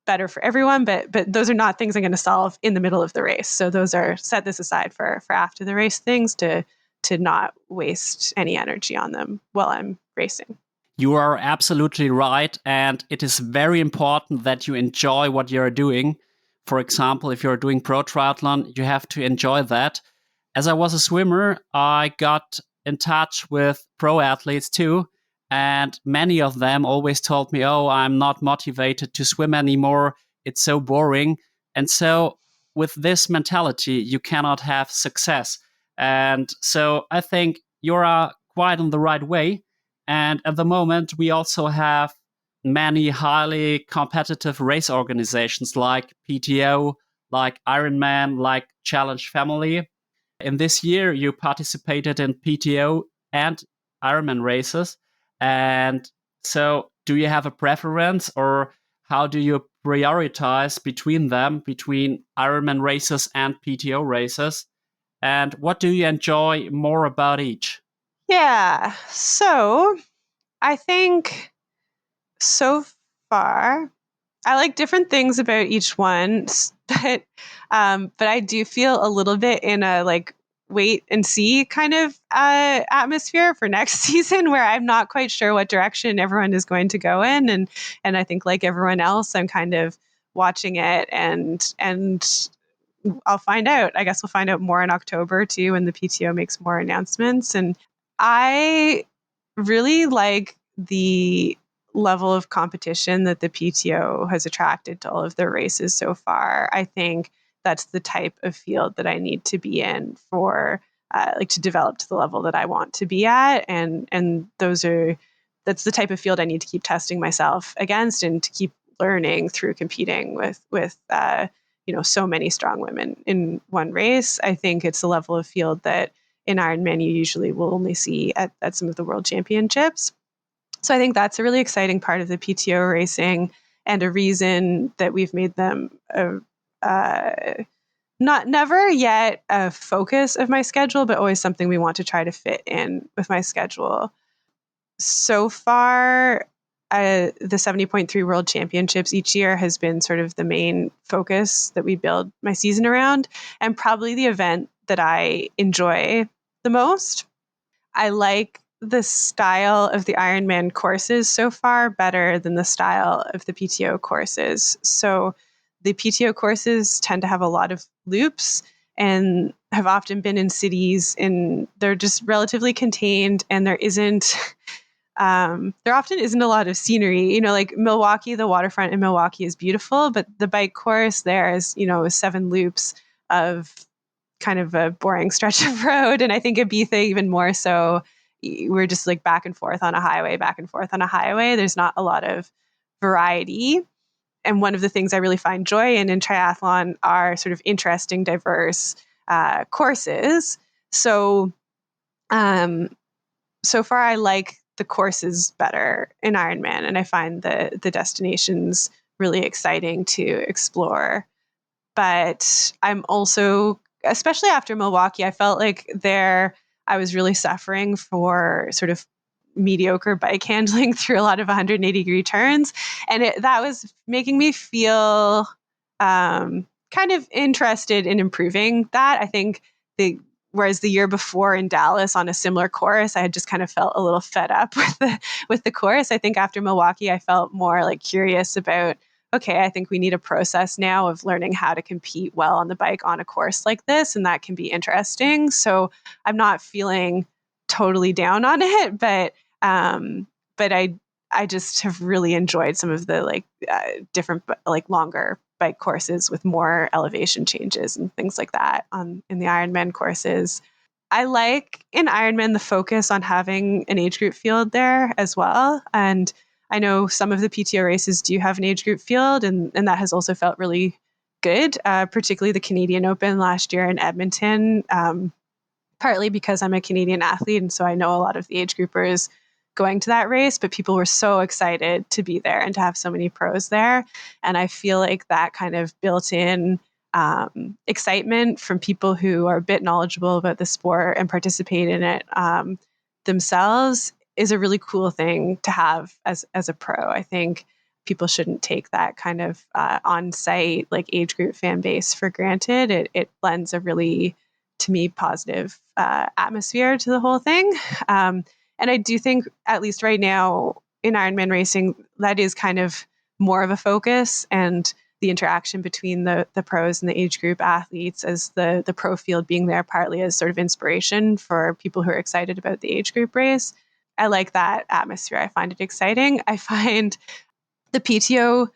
better for everyone, but those are not things I'm going to solve in the middle of the race. So those are, set this aside for after the race things, to not waste any energy on them while I'm racing. You are absolutely right, and it is very important that you enjoy what you're doing. For example, if you're doing pro triathlon, you have to enjoy that. As I was a swimmer, I got in touch with pro athletes too, and many of them always told me, oh, I'm not motivated to swim anymore. It's so boring. And so with this mentality, you cannot have success. And so I think you're quite on the right way. And at the moment, we also have many highly competitive race organizations like PTO, like Ironman, like Challenge Family. In this year, you participated in PTO and Ironman races. And so, do you have a preference, or how do you prioritize between them, between Ironman races and PTO races? And what do you enjoy more about each? Yeah. So I think so far, I like different things about each one, but I do feel a little bit in a like wait and see kind of atmosphere for next season, where I'm not quite sure what direction everyone is going to go in, and I think like everyone else, I'm kind of watching it, and I'll find out. I guess we'll find out more in October too, when the PTO makes more announcements. And I really like the level of competition that the PTO has attracted to all of their races so far. I think that's the type of field that I need to be in for like to develop to the level that I want to be at. And that's the type of field I need to keep testing myself against, and to keep learning through competing with so many strong women in one race. I think it's a level of field that in Ironman you usually will only see at some of the world championships. So I think that's a really exciting part of the PTO racing. and a reason that we've made them not never yet a focus of my schedule, but always something we want to try to fit in with my schedule. So far, the 70.3 World Championships each year has been sort of the main focus that we build my season around, and probably the event that I enjoy the most. I like the style of the Ironman courses so far better than the style of the PTO courses. So the PTO courses tend to have a lot of loops and have often been in cities, and they're just relatively contained, and there often isn't a lot of scenery. Like Milwaukee, the waterfront in Milwaukee is beautiful, but the bike course there is, 7 loops of kind of a boring stretch of road. And I think Ibiza even more so. We're just like back and forth on a highway. There's not a lot of variety. And one of the things I really find joy in triathlon are sort of interesting, diverse courses. So, so far I like the courses better in Ironman, and I find the destinations really exciting to explore. But I'm also, especially after Milwaukee, I felt like there I was really suffering for sort of mediocre bike handling through a lot of 180-degree turns. And that was making me feel kind of interested in improving that. I think whereas the year before in Dallas on a similar course, I had just kind of felt a little fed up with the course. I think after Milwaukee, I felt more like curious about, okay, I think we need a process now of learning how to compete well on the bike on a course like this, and that can be interesting. So I'm not feeling totally down on it, but I just have really enjoyed some of the different longer bike courses with more elevation changes and things like that in the Ironman courses. I like in Ironman the focus on having an age group field there as well. And I know some of the PTO races do have an age group field, and that has also felt really good, particularly the Canadian Open last year in Edmonton, partly because I'm a Canadian athlete, and so I know a lot of the age groupers going to that race, but people were so excited to be there and to have so many pros there. And I feel like that kind of built-in excitement from people who are a bit knowledgeable about the sport and participate in it themselves is a really cool thing to have as a pro. I think people shouldn't take that kind of on-site age group fan base for granted. It lends a really, to me, positive atmosphere to the whole thing. And I do think, at least right now in Ironman racing, that is kind of more of a focus, and the interaction between the pros and the age group athletes, as the pro field being there partly as sort of inspiration for people who are excited about the age group race. I like that atmosphere. I find it exciting. I find the PTO,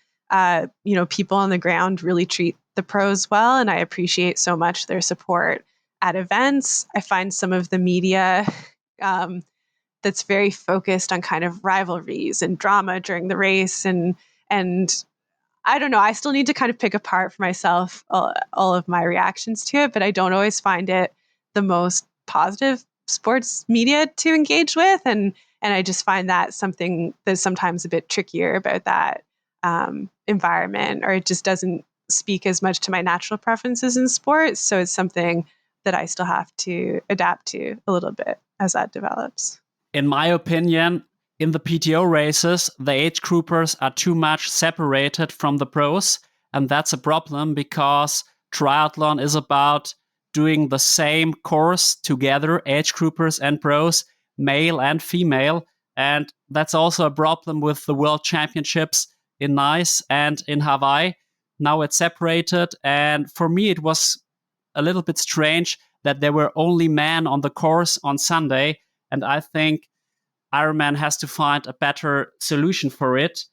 people on the ground really treat the pros well, and I appreciate so much their support at events. I find some of the media that's very focused on kind of rivalries and drama during the race, and I don't know, I still need to kind of pick apart for myself all of my reactions to it, but I don't always find it the most positive sports media to engage with, and I just find that something that's sometimes a bit trickier about that environment, or it just doesn't speak as much to my natural preferences in sports. So it's something that I still have to adapt to a little bit as that develops. In my opinion, in the PTO races, the age groupers are too much separated from the pros. And that's a problem because triathlon is about doing the same course together, age groupers and pros, male and female. And that's also a problem with the World Championships in Nice and in Hawaii. Now it's separated. And for me, it was a little bit strange that there were only men on the course on Sunday. And I think Ironman has to find a better solution for it.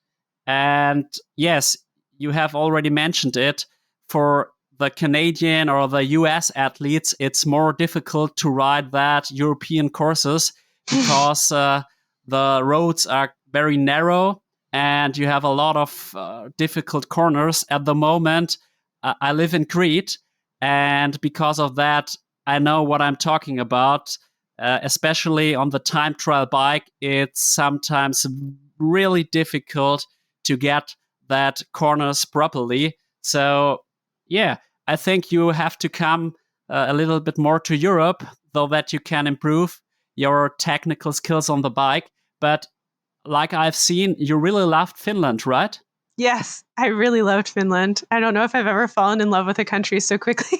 And yes, you have already mentioned it. For the Canadian or the US athletes, it's more difficult to ride that European courses because the roads are very narrow and you have a lot of difficult corners. At the moment, I live in Crete, and because of that, I know what I'm talking about. Especially on the time trial bike, it's sometimes really difficult to get that corners properly. So yeah, I think you have to come a little bit more to Europe, so that you can improve your technical skills on the bike. But like I've seen, you really loved Finland, right? Yes, I really loved Finland. I don't know if I've ever fallen in love with a country so quickly.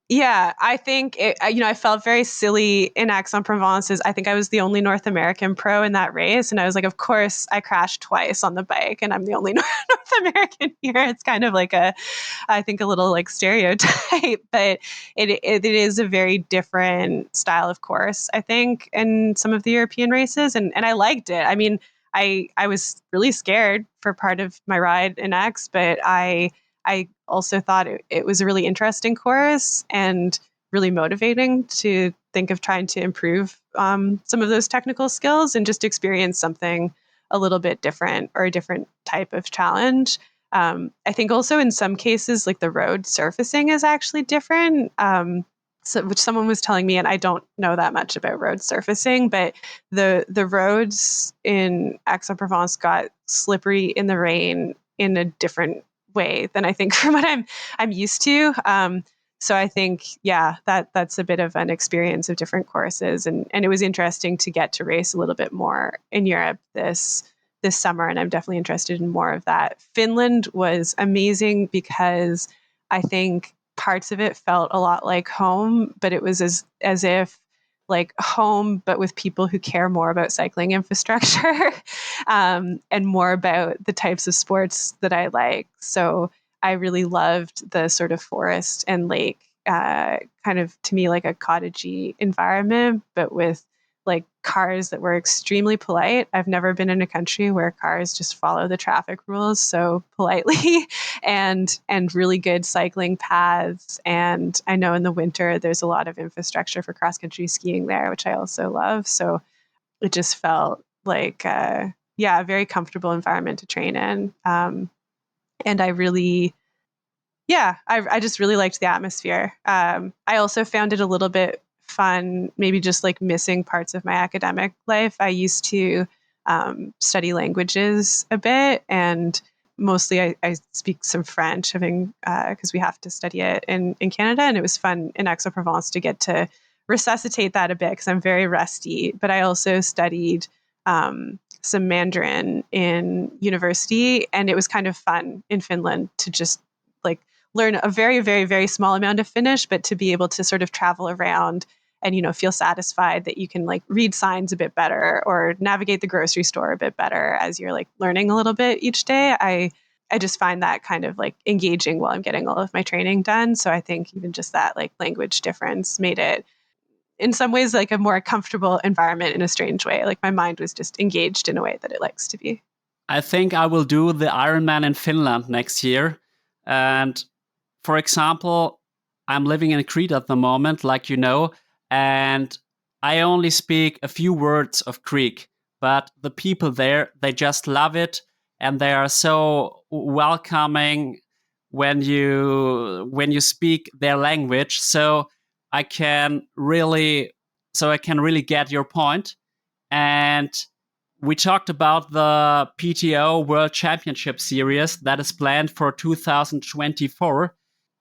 Yeah, I think I felt very silly in Aix-en-Provence. I think I was the only North American pro in that race. And I was like, of course, I crashed twice on the bike and I'm the only North American here. It's kind of like I think a little like stereotype, but it is a very different style of course, I think, in some of the European races. And I liked it. I mean, I was really scared for part of my ride in X, but I also thought it was a really interesting course and really motivating to think of trying to improve some of those technical skills and just experience something a little bit different or a different type of challenge. I think also in some cases, like the road surfacing is actually different. Which someone was telling me, and I don't know that much about road surfacing, but the roads in Aix-en-Provence got slippery in the rain in a different way than I think from what I'm used to. So I think, yeah, that's a bit of an experience of different courses, and it was interesting to get to race a little bit more in Europe this summer, and I'm definitely interested in more of that. Finland was amazing because I think parts of it felt a lot like home, but it was as if like home, but with people who care more about cycling infrastructure and more about the types of sports that I like. So I really loved the sort of forest and lake, kind of to me like a cottagey environment, but with like cars that were extremely polite. I've never been in a country where cars just follow the traffic rules so politely and really good cycling paths. And I know in the winter there's a lot of infrastructure for cross country skiing there, which I also love. So it just felt like a very comfortable environment to train in. And I really I just really liked the atmosphere. I also found it a little bit fun, maybe just like missing parts of my academic life. I used to study languages a bit, and mostly I speak some French, having because we have to study it in Canada, and it was fun in Aix-en-Provence to get to resuscitate that a bit because I'm very rusty. But I also studied some Mandarin in university, and it was kind of fun in Finland to just like learn a very, very, very small amount of Finnish, but to be able to sort of travel around and, feel satisfied that you can like read signs a bit better or navigate the grocery store a bit better as you're like learning a little bit each day. I just find that kind of like engaging while I'm getting all of my training done. So I think even just that like language difference made it in some ways like a more comfortable environment in a strange way. Like my mind was just engaged in a way that it likes to be. I think I will do the Ironman in Finland next year. And for example, I'm living in Crete at the moment, like you know, and I only speak a few words of Greek, but the people there, they just love it, and they are so welcoming when you speak their language. I can really I can really get your point. And we talked about the PTO World Championship Series that is planned for 2024.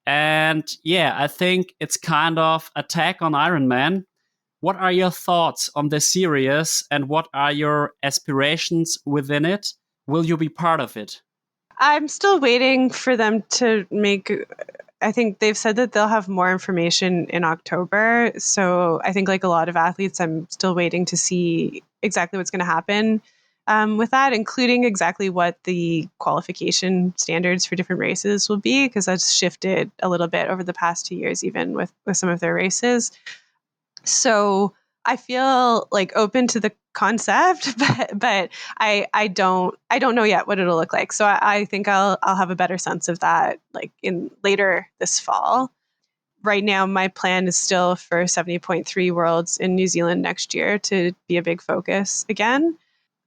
And yeah, I think it's kind of attack on Ironman. What are your thoughts on this series and what are your aspirations within it? Will you be part of it? I'm still waiting for them to make. I think they've said that they'll have more information in October. So I think, like a lot of athletes, I'm still waiting to see exactly what's going to happen with that, including exactly what the qualification standards for different races will be, because that's shifted a little bit over the past 2 years, even with some of their races. So I feel like open to the concept, but I don't know yet what it'll look like. So I think I'll have a better sense of that like in later this fall. Right now, my plan is still for 70.3 Worlds in New Zealand next year to be a big focus again.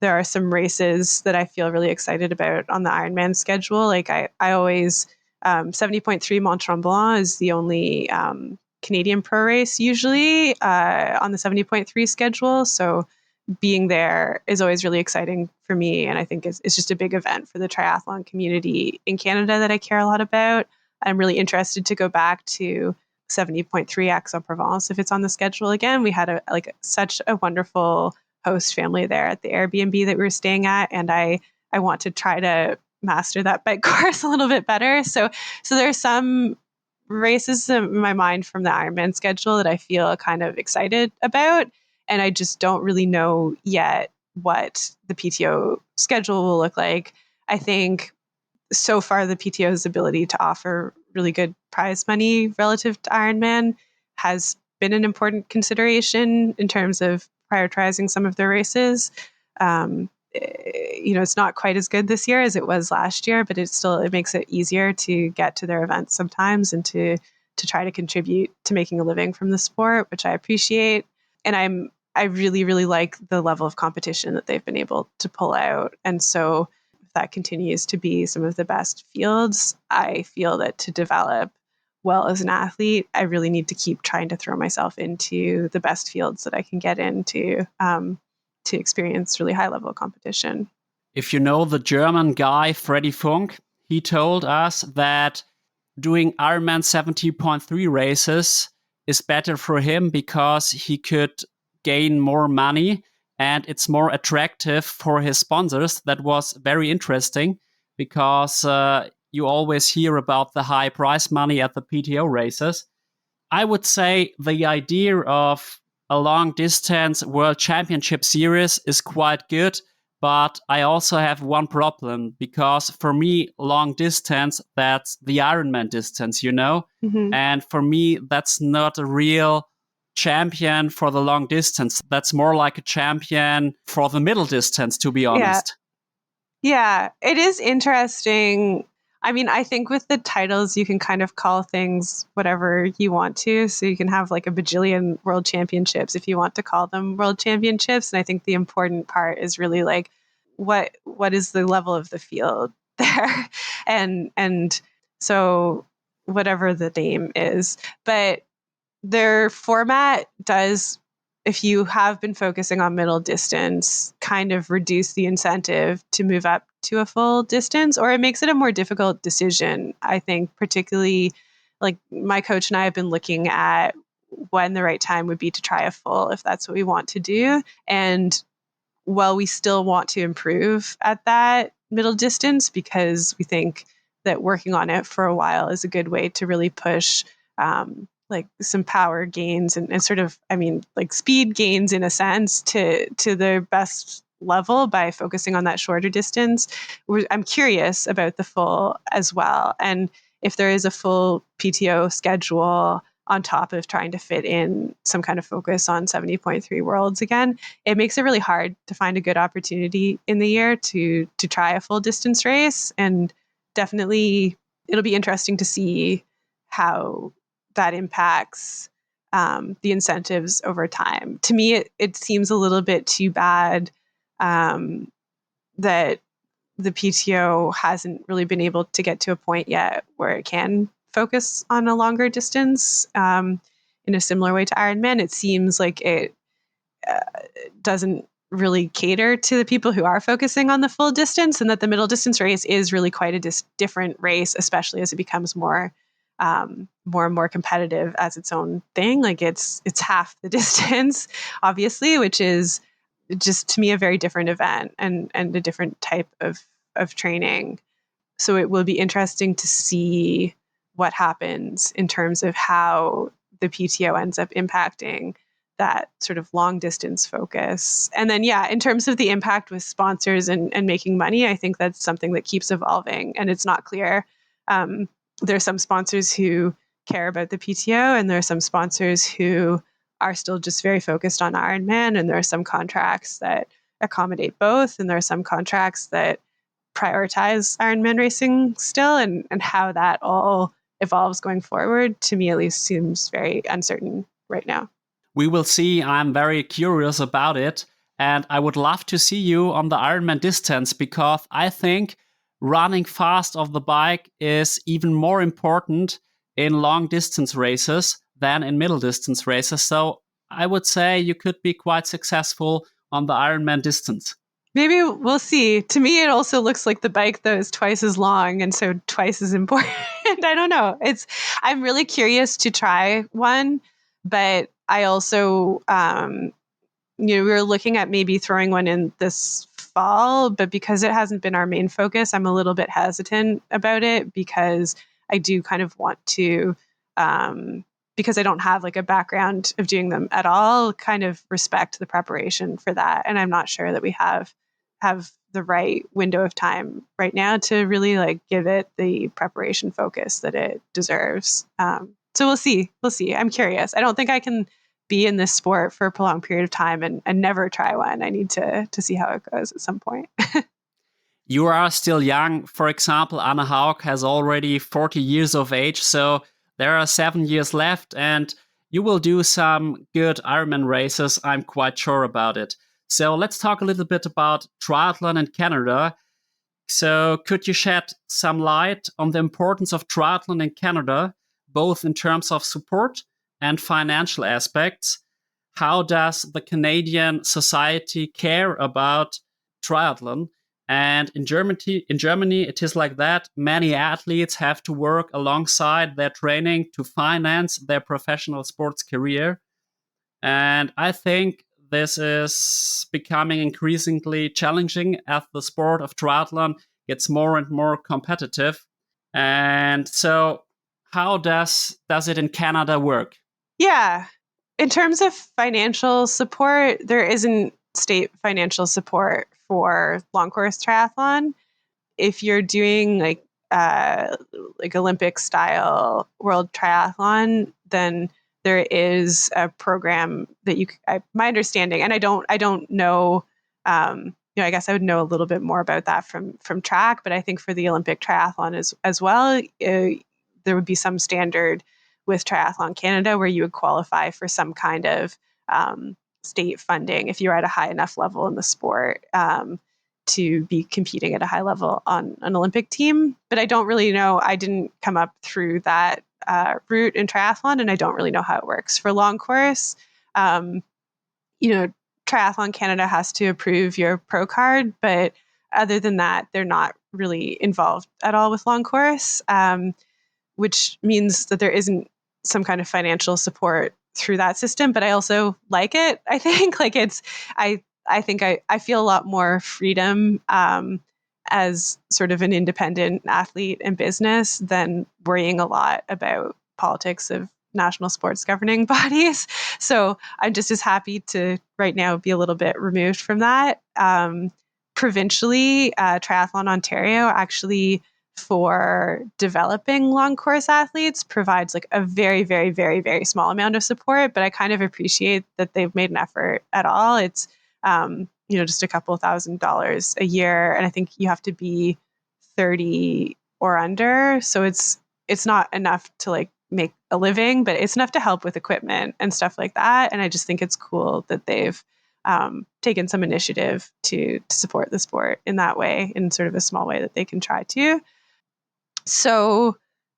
There are some races that I feel really excited about on the Ironman schedule. Like I always 70.3 Mont Tremblant is the only Canadian pro race usually on the 70.3 schedule. So being there is always really exciting for me. And I think it's just a big event for the triathlon community in Canada that I care a lot about. I'm really interested to go back to 70.3 Aix-en-Provence if it's on the schedule again. We had such a wonderful host family there at the Airbnb that we were staying at, and I want to try to master that bike course a little bit better. So there's some races in my mind from the Ironman schedule that I feel kind of excited about, and I just don't really know yet what the PTO schedule will look like. I think so far the PTO's ability to offer really good prize money relative to Ironman has been an important consideration in terms of prioritizing some of their races. It's not quite as good this year as it was last year, but it makes it easier to get to their events sometimes and to try to contribute to making a living from the sport, which I appreciate. And I really, really like the level of competition that they've been able to pull out. And so if that continues to be some of the best fields, I feel that to develop well as an athlete, I really need to keep trying to throw myself into the best fields that I can get into to experience really high level competition. If you know the German guy, Freddy Funk, he told us that doing Ironman 70.3 races is better for him because he could gain more money and it's more attractive for his sponsors. That was very interesting because you always hear about the high prize money at the PTO races. I would say the idea of a long distance world championship series is quite good, but I also have one problem because for me, long distance, that's the Ironman distance, Mm-hmm. And for me, that's not a real champion for the long distance. That's more like a champion for the middle distance, to be honest. Yeah, it is interesting. I mean, I think with the titles, you can kind of call things whatever you want to. So you can have like a bajillion world championships if you want to call them world championships. And I think the important part is really like what is the level of the field there, and so whatever the name is, but their format does, if you have been focusing on middle distance, kind of reduce the incentive to move up to a full distance, or it makes it a more difficult decision. I think particularly like my coach and I have been looking at when the right time would be to try a full, if that's what we want to do. And while we still want to improve at that middle distance, because we think that working on it for a while is a good way to really push like some power gains and sort of, I mean, like speed gains in a sense to their best level by focusing on that shorter distance. I'm curious about the full as well. And if there is a full PTO schedule on top of trying to fit in some kind of focus on 70.3 worlds again, it makes it really hard to find a good opportunity in the year to try a full distance race. And definitely it'll be interesting to see how that impacts the incentives over time. To me, it seems a little bit too bad that the PTO hasn't really been able to get to a point yet where it can focus on a longer distance in a similar way to Ironman. It seems like it doesn't really cater to the people who are focusing on the full distance, and that the middle distance race is really quite a different race, especially as it becomes more and more competitive as its own thing. Like it's half the distance, obviously, which is just to me a very different event and a different type of training. So it will be interesting to see what happens in terms of how the PTO ends up impacting that sort of long distance focus. And then, yeah, in terms of the impact with sponsors and making money, I think that's something that keeps evolving and it's not clear. There are some sponsors who care about the PTO and there are some sponsors who are still just very focused on Ironman, and there are some contracts that accommodate both, and there are some contracts that prioritize Ironman racing still, and how that all evolves going forward, to me at least, seems very uncertain right now. We will see. I'm very curious about it. And I would love to see you on the Ironman distance because I think running fast off the bike is even more important in long distance races than in middle distance races. So I would say you could be quite successful on the Ironman distance? Maybe we'll see. To me, it also looks like the bike, though, is twice as long and so twice as important. I don't know. I'm really curious to try one, but I also, we were looking at maybe throwing one in this fall, but because it hasn't been our main focus, I'm a little bit hesitant about it because I do kind of want to, because I don't have like a background of doing them at all, kind of respect the preparation for that. And I'm not sure that we have the right window of time right now to really like give it the preparation focus that it deserves. So we'll see. I'm curious. I don't think I can be in this sport for a prolonged period of time and never try one. I need to see how it goes at some point. You are still young. For example, Anna Haug has already 40 years of age, so there are 7 years left, and you will do some good Ironman races. I'm quite sure about it. So let's talk a little bit about triathlon in Canada. So could you shed some light on the importance of triathlon in Canada, both in terms of support and financial aspects? How does the Canadian society care about triathlon? And in Germany, it is like that. Many athletes have to work alongside their training to finance their professional sports career. And I think this is becoming increasingly challenging as the sport of triathlon gets more and more competitive. And so how does it in Canada work? Yeah. In terms of financial support, there isn't state financial support for long course triathlon. If you're doing like Olympic style world triathlon, then there is a program that my understanding, and I don't know, I guess I would know a little bit more about that from track, but I think for the Olympic triathlon as well, there would be some standard with Triathlon Canada where you would qualify for some kind of state funding if you're at a high enough level in the sport to be competing at a high level on an Olympic team. But I don't really know. I didn't come up through that route in triathlon, and I don't really know how it works. For long course, Triathlon Canada has to approve your pro card, but other than that, they're not really involved at all with long course, which means that there isn't some kind of financial support through that system. But I also like it. I think I feel a lot more freedom as sort of an independent athlete in business than worrying a lot about politics of national sports governing bodies. So I'm just as happy to right now be a little bit removed from that. Provincially, Triathlon Ontario actually for developing long course athletes provides like a very, very, very, very small amount of support, but I kind of appreciate that they've made an effort at all. It's, just a couple $1,000s a year. And I think you have to be 30 or under. So it's not enough to like make a living, but it's enough to help with equipment and stuff like that. And I just think it's cool that they've taken some initiative to support the sport in that way, in sort of a small way that they can try to. So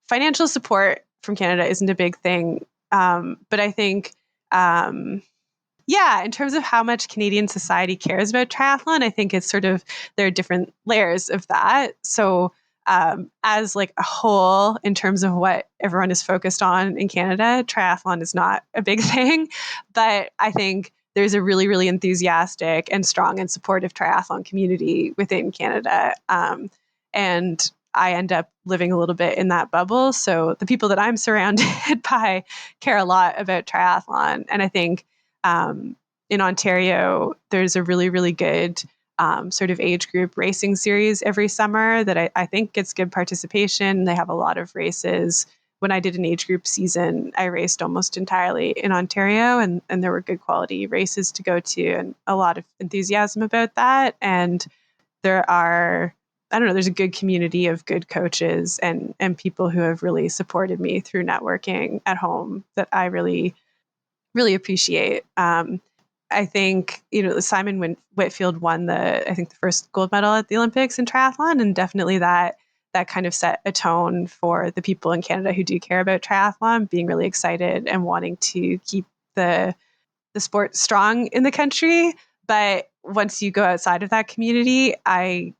financial support from Canada isn't a big thing. But I think, in terms of how much Canadian society cares about triathlon, I think it's sort of, there are different layers of that. So as like a whole, in terms of what everyone is focused on in Canada, triathlon is not a big thing. But I think there's a really, really enthusiastic and strong and supportive triathlon community within Canada. And I end up living a little bit in that bubble. So the people that I'm surrounded by care a lot about triathlon. And I think in Ontario, there's a really, really good sort of age group racing series every summer that I think gets good participation. They have a lot of races. When I did an age group season, I raced almost entirely in Ontario, and there were good quality races to go to and a lot of enthusiasm about that. And there are, there's a good community of good coaches and people who have really supported me through networking at home that I really, really appreciate. I think, Simon Whitfield won the first gold medal at the Olympics in triathlon, and definitely that kind of set a tone for the people in Canada who do care about triathlon, being really excited and wanting to keep the sport strong in the country. But once you go outside of that community, I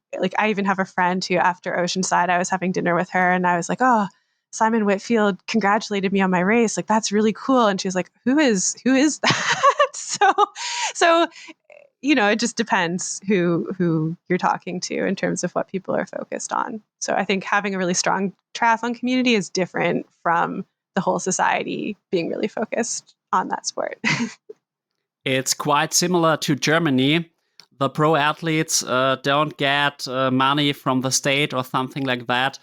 even have a friend who, after Oceanside, I was having dinner with her and I was like, oh, Simon Whitfield congratulated me on my race. Like, that's really cool. And she was like, who is that? So, it just depends who you're talking to in terms of what people are focused on. So I think having a really strong triathlon community is different from the whole society being really focused on that sport. It's quite similar to Germany. The pro athletes don't get money from the state or something like that.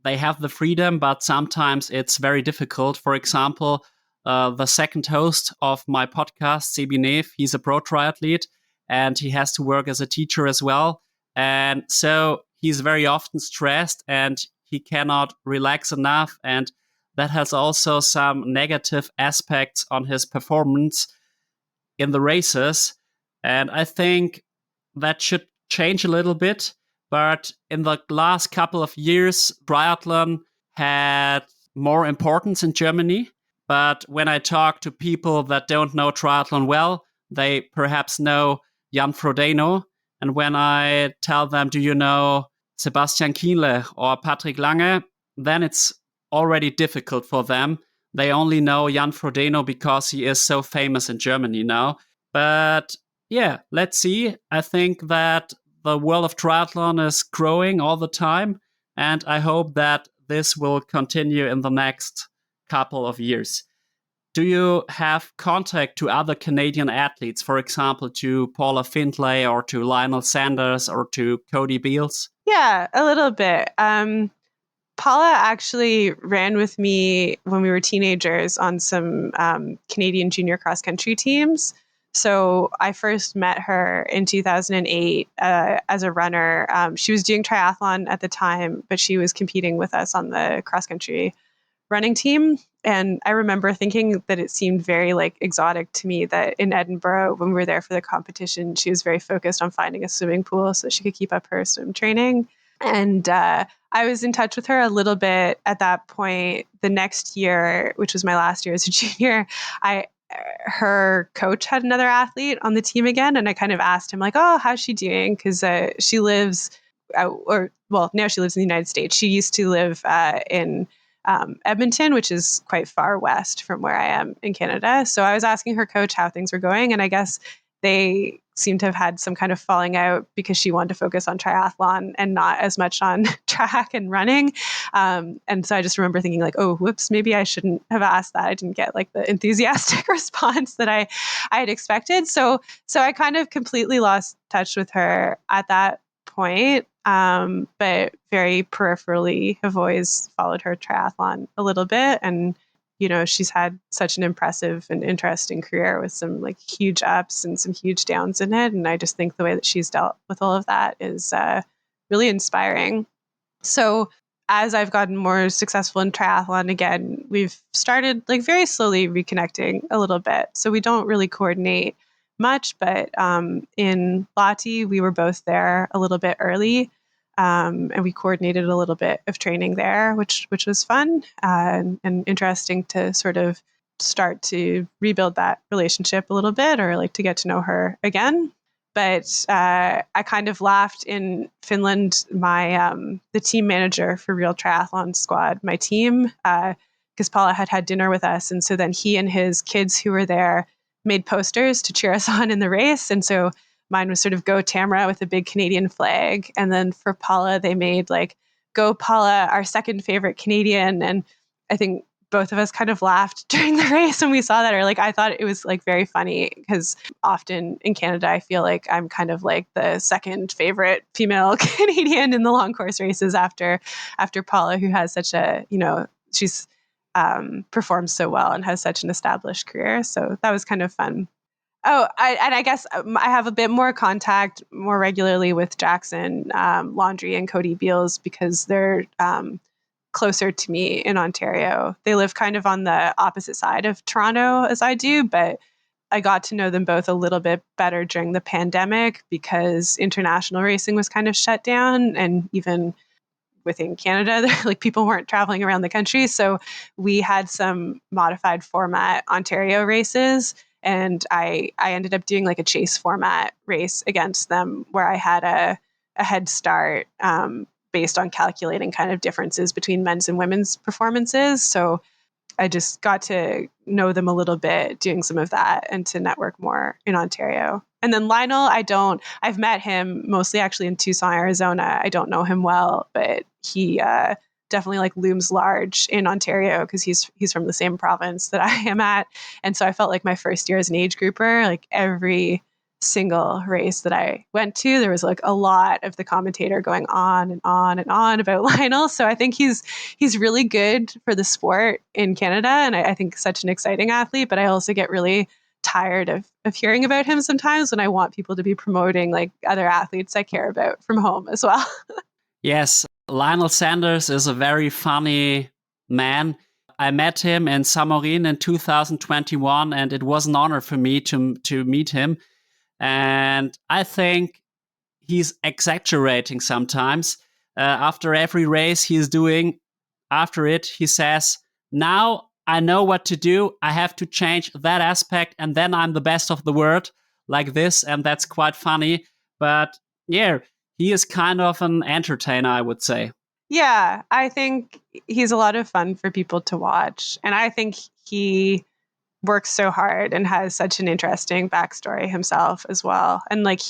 They have the freedom, but sometimes it's very difficult. For example, the second host of my podcast, Sebi and I, he's a pro triathlete and he has to work as a teacher as well. And so he's very often stressed and he cannot relax enough. And that has also some negative aspects on his performance in the races. And I think that should change a little bit. But in the last couple of years, triathlon had more importance in Germany. But when I talk to people that don't know triathlon well, they perhaps know Jan Frodeno. And when I tell them, do you know Sebastian Kienle or Patrick Lange, then it's already difficult for them. They only know Jan Frodeno because he is so famous in Germany now. But yeah, let's see. I think that the world of triathlon is growing all the time. And I hope that this will continue in the next couple of years. Do you have contact to other Canadian athletes, for example, to Paula Findlay or to Lionel Sanders or to Cody Beals? Yeah, a little bit. Paula actually ran with me when we were teenagers on some Canadian junior cross country teams. So I first met her in 2008 as a runner. She was doing triathlon at the time, but she was competing with us on the cross country running team. And I remember thinking that it seemed very exotic to me that in Edinburgh, when we were there for the competition, she was very focused on finding a swimming pool so she could keep up her swim training. And I was in touch with her a little bit at that point. The next year, which was my last year as a junior, her coach had another athlete on the team again. And I kind of asked him oh, how's she doing? Because she lives, now she lives in the United States. She used to live in Edmonton, which is quite far west from where I am in Canada. So I was asking her coach how things were going. And I guess they seem to have had some kind of falling out because she wanted to focus on triathlon and not as much on track and running. And so I just remember thinking oh, whoops, maybe I shouldn't have asked that. I didn't get the enthusiastic response that I had expected. So I kind of completely lost touch with her at that point. But very peripherally have always followed her triathlon a little bit. And she's had such an impressive and interesting career with some huge ups and some huge downs in it. And I just think the way that she's dealt with all of that is really inspiring. So as I've gotten more successful in triathlon again, we've started very slowly reconnecting a little bit. So we don't really coordinate much, but in Lati, we were both there a little bit early. And we coordinated a little bit of training there, which was fun and interesting to sort of start to rebuild that relationship a little bit, or to get to know her again. But I kind of laughed in Finland. My the team manager for Real Triathlon Squad, my team, because Paula had dinner with us, and so then he and his kids who were there made posters to cheer us on in the race, and so mine was sort of Go Tamara with a big Canadian flag. And then for Paula, they made Go Paula, our second favorite Canadian. And I think both of us kind of laughed during the race when we saw that, or I thought it was very funny because often in Canada, I feel I'm kind of the second favorite female Canadian in the long course races after Paula, who has such a, she's performs so well and has such an established career. So that was kind of fun. Oh, I guess I have a bit more contact more regularly with Jackson Laundrie and Cody Beals because they're closer to me in Ontario. They live kind of on the opposite side of Toronto as I do, but I got to know them both a little bit better during the pandemic because international racing was kind of shut down, and even within Canada, people weren't traveling around the country. So we had some modified format Ontario races. And I ended up doing like a chase format race against them where I had a head start based on calculating kind of differences between men's and women's performances. So I just got to know them a little bit doing some of that and to network more in Ontario. And then Lionel, I've met him mostly actually in Tucson, Arizona. I don't know him well, but he definitely like looms large in Ontario because he's from the same province that I am at. And so I felt like my first year as an age grouper, like every single race that I went to, there was like a lot of the commentator going on and on and on about Lionel. So I think he's really good for the sport in Canada. And I think such an exciting athlete, but I also get really tired of hearing about him sometimes when I want people to be promoting like other athletes I care about from home as well. Yes, Lionel Sanders is a very funny man. I met him in Samorin in 2021, and it was an honor for me to meet him. And I think he's exaggerating sometimes. After every race he's doing, after it, he says, now I know what to do. I have to change that aspect, and then I'm the best of the world, like this. And that's quite funny. But yeah, he is kind of an entertainer, I would say. Yeah, I think he's a lot of fun for people to watch. And I think he works so hard and has such an interesting backstory himself as well. And like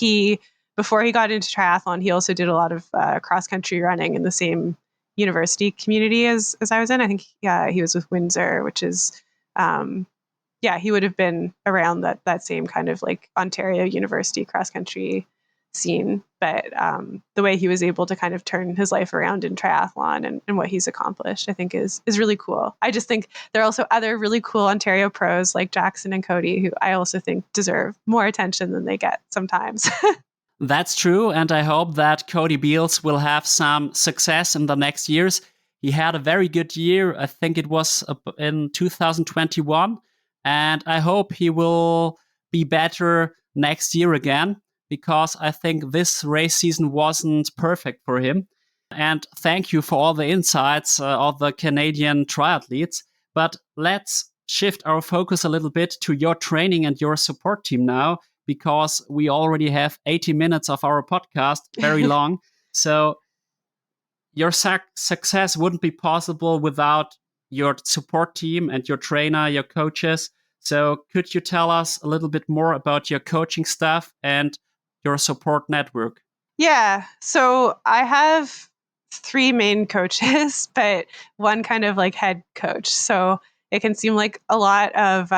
before he got into triathlon, he also did a lot of cross country running in the same university community as I was in. I think he was with Windsor, which is he would have been around that same kind of like Ontario University cross country scene. But the way he was able to kind of turn his life around in triathlon and what he's accomplished, I think is really cool. I just think there are also other really cool Ontario pros like Jackson and Cody, who I also think deserve more attention than they get sometimes. That's true, and I hope that Cody Beals will have some success in the next years. He had a very good year. I think it was in 2021, and I hope he will be better next year again, because I think this race season wasn't perfect for him. And thank you for all the insights of the Canadian triathletes. But let's shift our focus a little bit to your training and your support team now, because we already have 80 minutes of our podcast, very long. So your success wouldn't be possible without your support team and your trainer, your coaches. So could you tell us a little bit more about your coaching staff and your support network? Yeah. So I have three main coaches, but one kind of like head coach. So it can seem like a lot of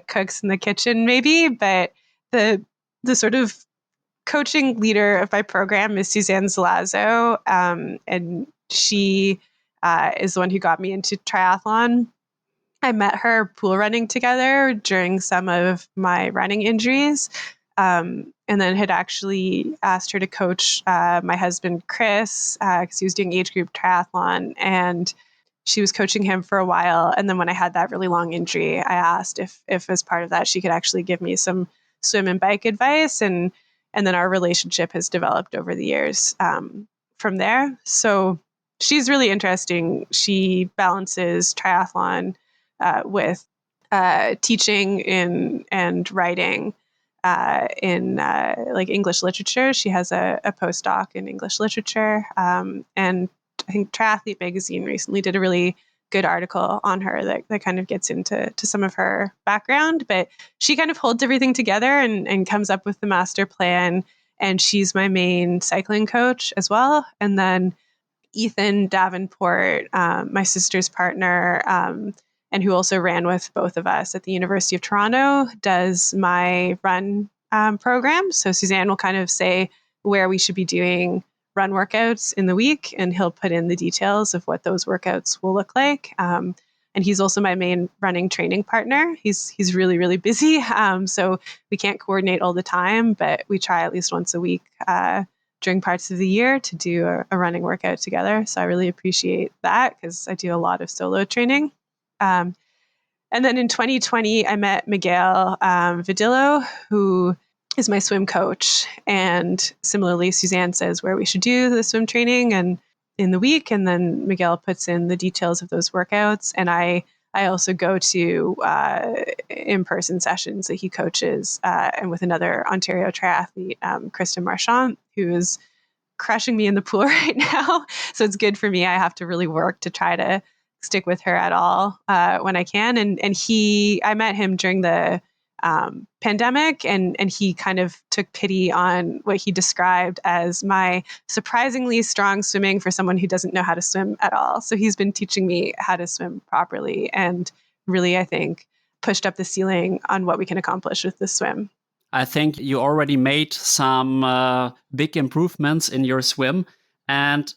cooks in the kitchen, maybe, but the sort of coaching leader of my program is Suzanne Zalazzo, and she is the one who got me into triathlon. I met her pool running together during some of my running injuries, and then had actually asked her to coach my husband, Chris, because he was doing age group triathlon, and she was coaching him for a while. And then when I had that really long injury, I asked if as part of that, she could actually give me some swim and bike advice. And then our relationship has developed over the years from there. So she's really interesting. She balances triathlon with teaching and writing in like English literature. She has a postdoc in English literature. And I think Triathlete Magazine recently did a really good article on her that kind of gets into some of her background, but she kind of holds everything together and comes up with the master plan. And she's my main cycling coach as well. And then Ethan Davenport, my sister's partner, and who also ran with both of us at the University of Toronto, does my run program. So Suzanne will kind of say where we should be doing run workouts in the week, and he'll put in the details of what those workouts will look like. And he's also my main running training partner. He's really, really busy. So we can't coordinate all the time, but we try at least once a week during parts of the year to do a running workout together. So I really appreciate that because I do a lot of solo training. And then in 2020, I met Miguel Vidillo, who is my swim coach. And similarly, Suzanne says where we should do the swim training and in the week. And then Miguel puts in the details of those workouts. And I I also go to in-person sessions that he coaches, and with another Ontario triathlete, Kristen Marchand, who is crushing me in the pool right now. So it's good for me. I have to really work to try to stick with her at all when I can. And I met him during the pandemic, and he kind of took pity on what he described as my surprisingly strong swimming for someone who doesn't know how to swim at all. So he's been teaching me how to swim properly, and really, I think, pushed up the ceiling on what we can accomplish with this swim. I think you already made some big improvements in your swim. And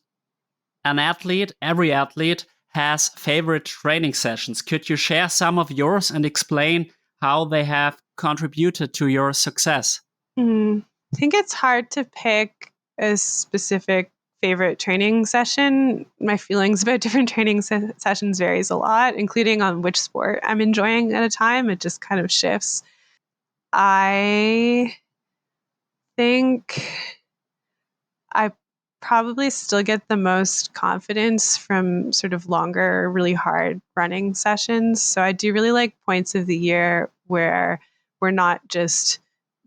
every athlete has favorite training sessions. Could you share some of yours and explain how they have contributed to your success? I think it's hard to pick a specific favorite training session. My feelings about different training sessions varies a lot, including on which sport I'm enjoying at a time. It just kind of shifts. I think I probably still get the most confidence from sort of longer, really hard running sessions. So I do really like points of the year where we're not just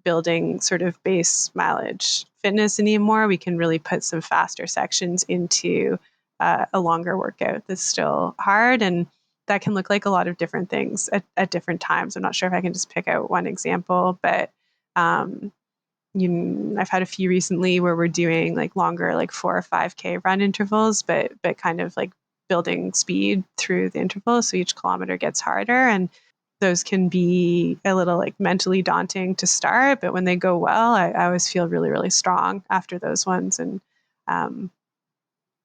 building sort of base mileage fitness anymore. We can really put some faster sections into a longer workout that's still hard. And that can look like a lot of different things at different times. I'm not sure if I can just pick out one example, but I've had a few recently where we're doing like longer, like 4 or 5K run intervals, but kind of like building speed through the intervals. So each kilometer gets harder, and those can be a little like mentally daunting to start, but when they go well, I always feel really, really strong after those ones. And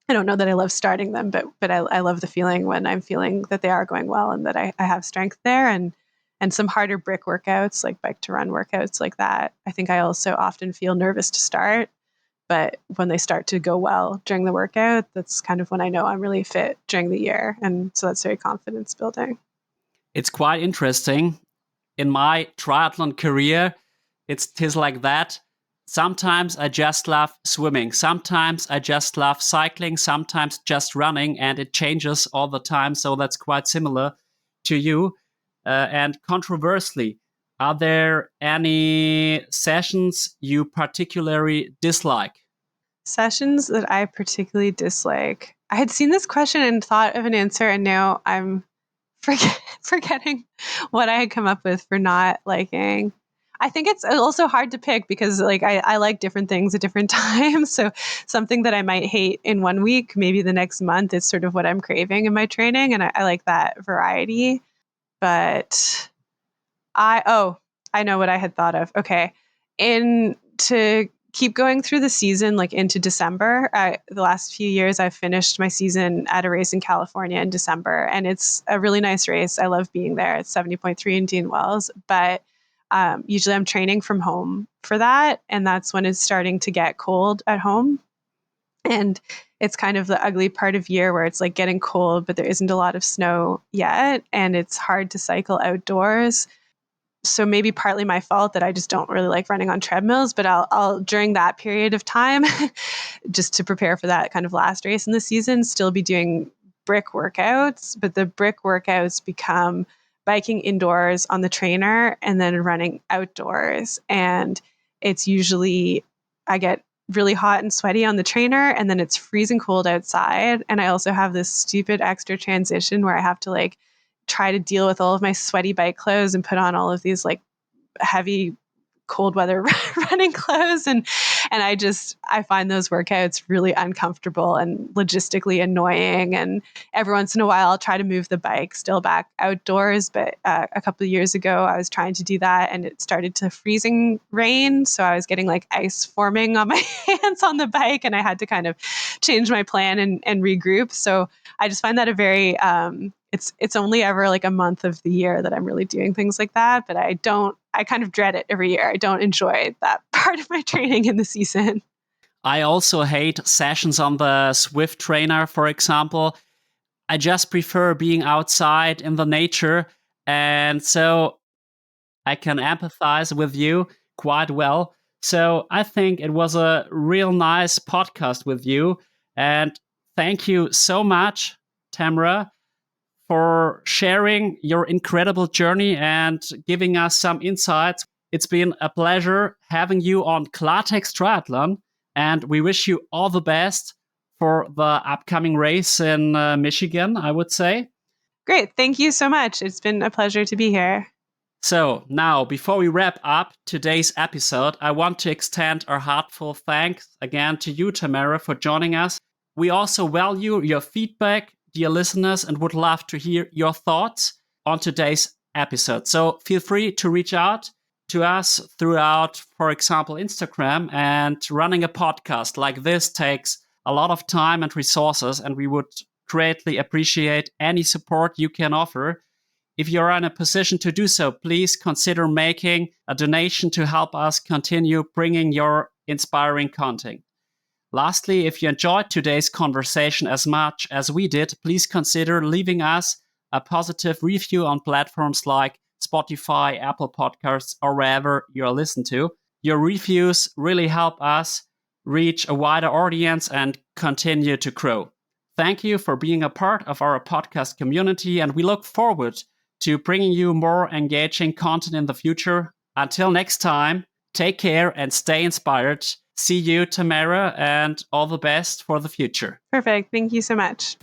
I don't know that I love starting them, but I love the feeling when I'm feeling that they are going well and that I have strength there. And some harder brick workouts, like bike to run workouts like that, I think I also often feel nervous to start. But when they start to go well during the workout, that's kind of when I know I'm really fit during the year. And so that's very confidence building. It's quite interesting. In my triathlon career, tis like that. Sometimes I just love swimming. Sometimes I just love cycling. Sometimes just running, and it changes all the time. So that's quite similar to you. And controversially, are there any sessions you particularly dislike? Sessions that I particularly dislike. I had seen this question and thought of an answer, and now I'm forgetting what I had come up with for not liking. I think it's also hard to pick because like I like different things at different times. So something that I might hate in one week, maybe the next month is sort of what I'm craving in my training. And I like that variety. But I know what I had thought of. Okay. To keep going through the season, like into December, the last few years, I've finished my season at a race in California in December, and it's a really nice race. I love being there. It's 70.3 Indian Wells, but usually I'm training from home for that, and that's when it's starting to get cold at home. And it's kind of the ugly part of year where it's like getting cold, but there isn't a lot of snow yet, and it's hard to cycle outdoors. So maybe partly my fault that I just don't really like running on treadmills, but I'll during that period of time, just to prepare for that kind of last race in the season, still be doing brick workouts. But the brick workouts become biking indoors on the trainer and then running outdoors. And it's usually, I get really hot and sweaty on the trainer, and then it's freezing cold outside. And I also have this stupid extra transition where I have to like try to deal with all of my sweaty bike clothes and put on all of these like heavy cold weather running clothes. And I find those workouts really uncomfortable and logistically annoying. And every once in a while, I'll try to move the bike still back outdoors. But a couple of years ago, I was trying to do that, and it started to freezing rain. So I was getting like ice forming on my hands on the bike, and I had to kind of change my plan and regroup. So I just find that a very it's only ever like a month of the year that I'm really doing things like that. But I kind of dread it every year. I don't enjoy that part of my training in the season. I also hate sessions on the Swift trainer, for example. I just prefer being outside in the nature. And so I can empathize with you quite well. So I think it was a real nice podcast with you. And thank you so much, Tamara, for sharing your incredible journey and giving us some insights. It's been a pleasure having you on Klartext Triathlon, and we wish you all the best for the upcoming race in Michigan, I would say. Great. Thank you so much. It's been a pleasure to be here. So now, before we wrap up today's episode, I want to extend our heartfelt thanks again to you, Tamara, for joining us. We also value your feedback, dear listeners, and would love to hear your thoughts on today's episode. So feel free to reach out to us throughout, for example, Instagram. And running a podcast like this takes a lot of time and resources, and we would greatly appreciate any support you can offer. If you're in a position to do so, please consider making a donation to help us continue bringing your inspiring content. Lastly, if you enjoyed today's conversation as much as we did, please consider leaving us a positive review on platforms like Spotify, Apple Podcasts, or wherever you're listening to. Your reviews really help us reach a wider audience and continue to grow. Thank you for being a part of our podcast community, and we look forward to bringing you more engaging content in the future. Until next time, take care and stay inspired. See you, Tamara, and all the best for the future. Perfect. Thank you so much.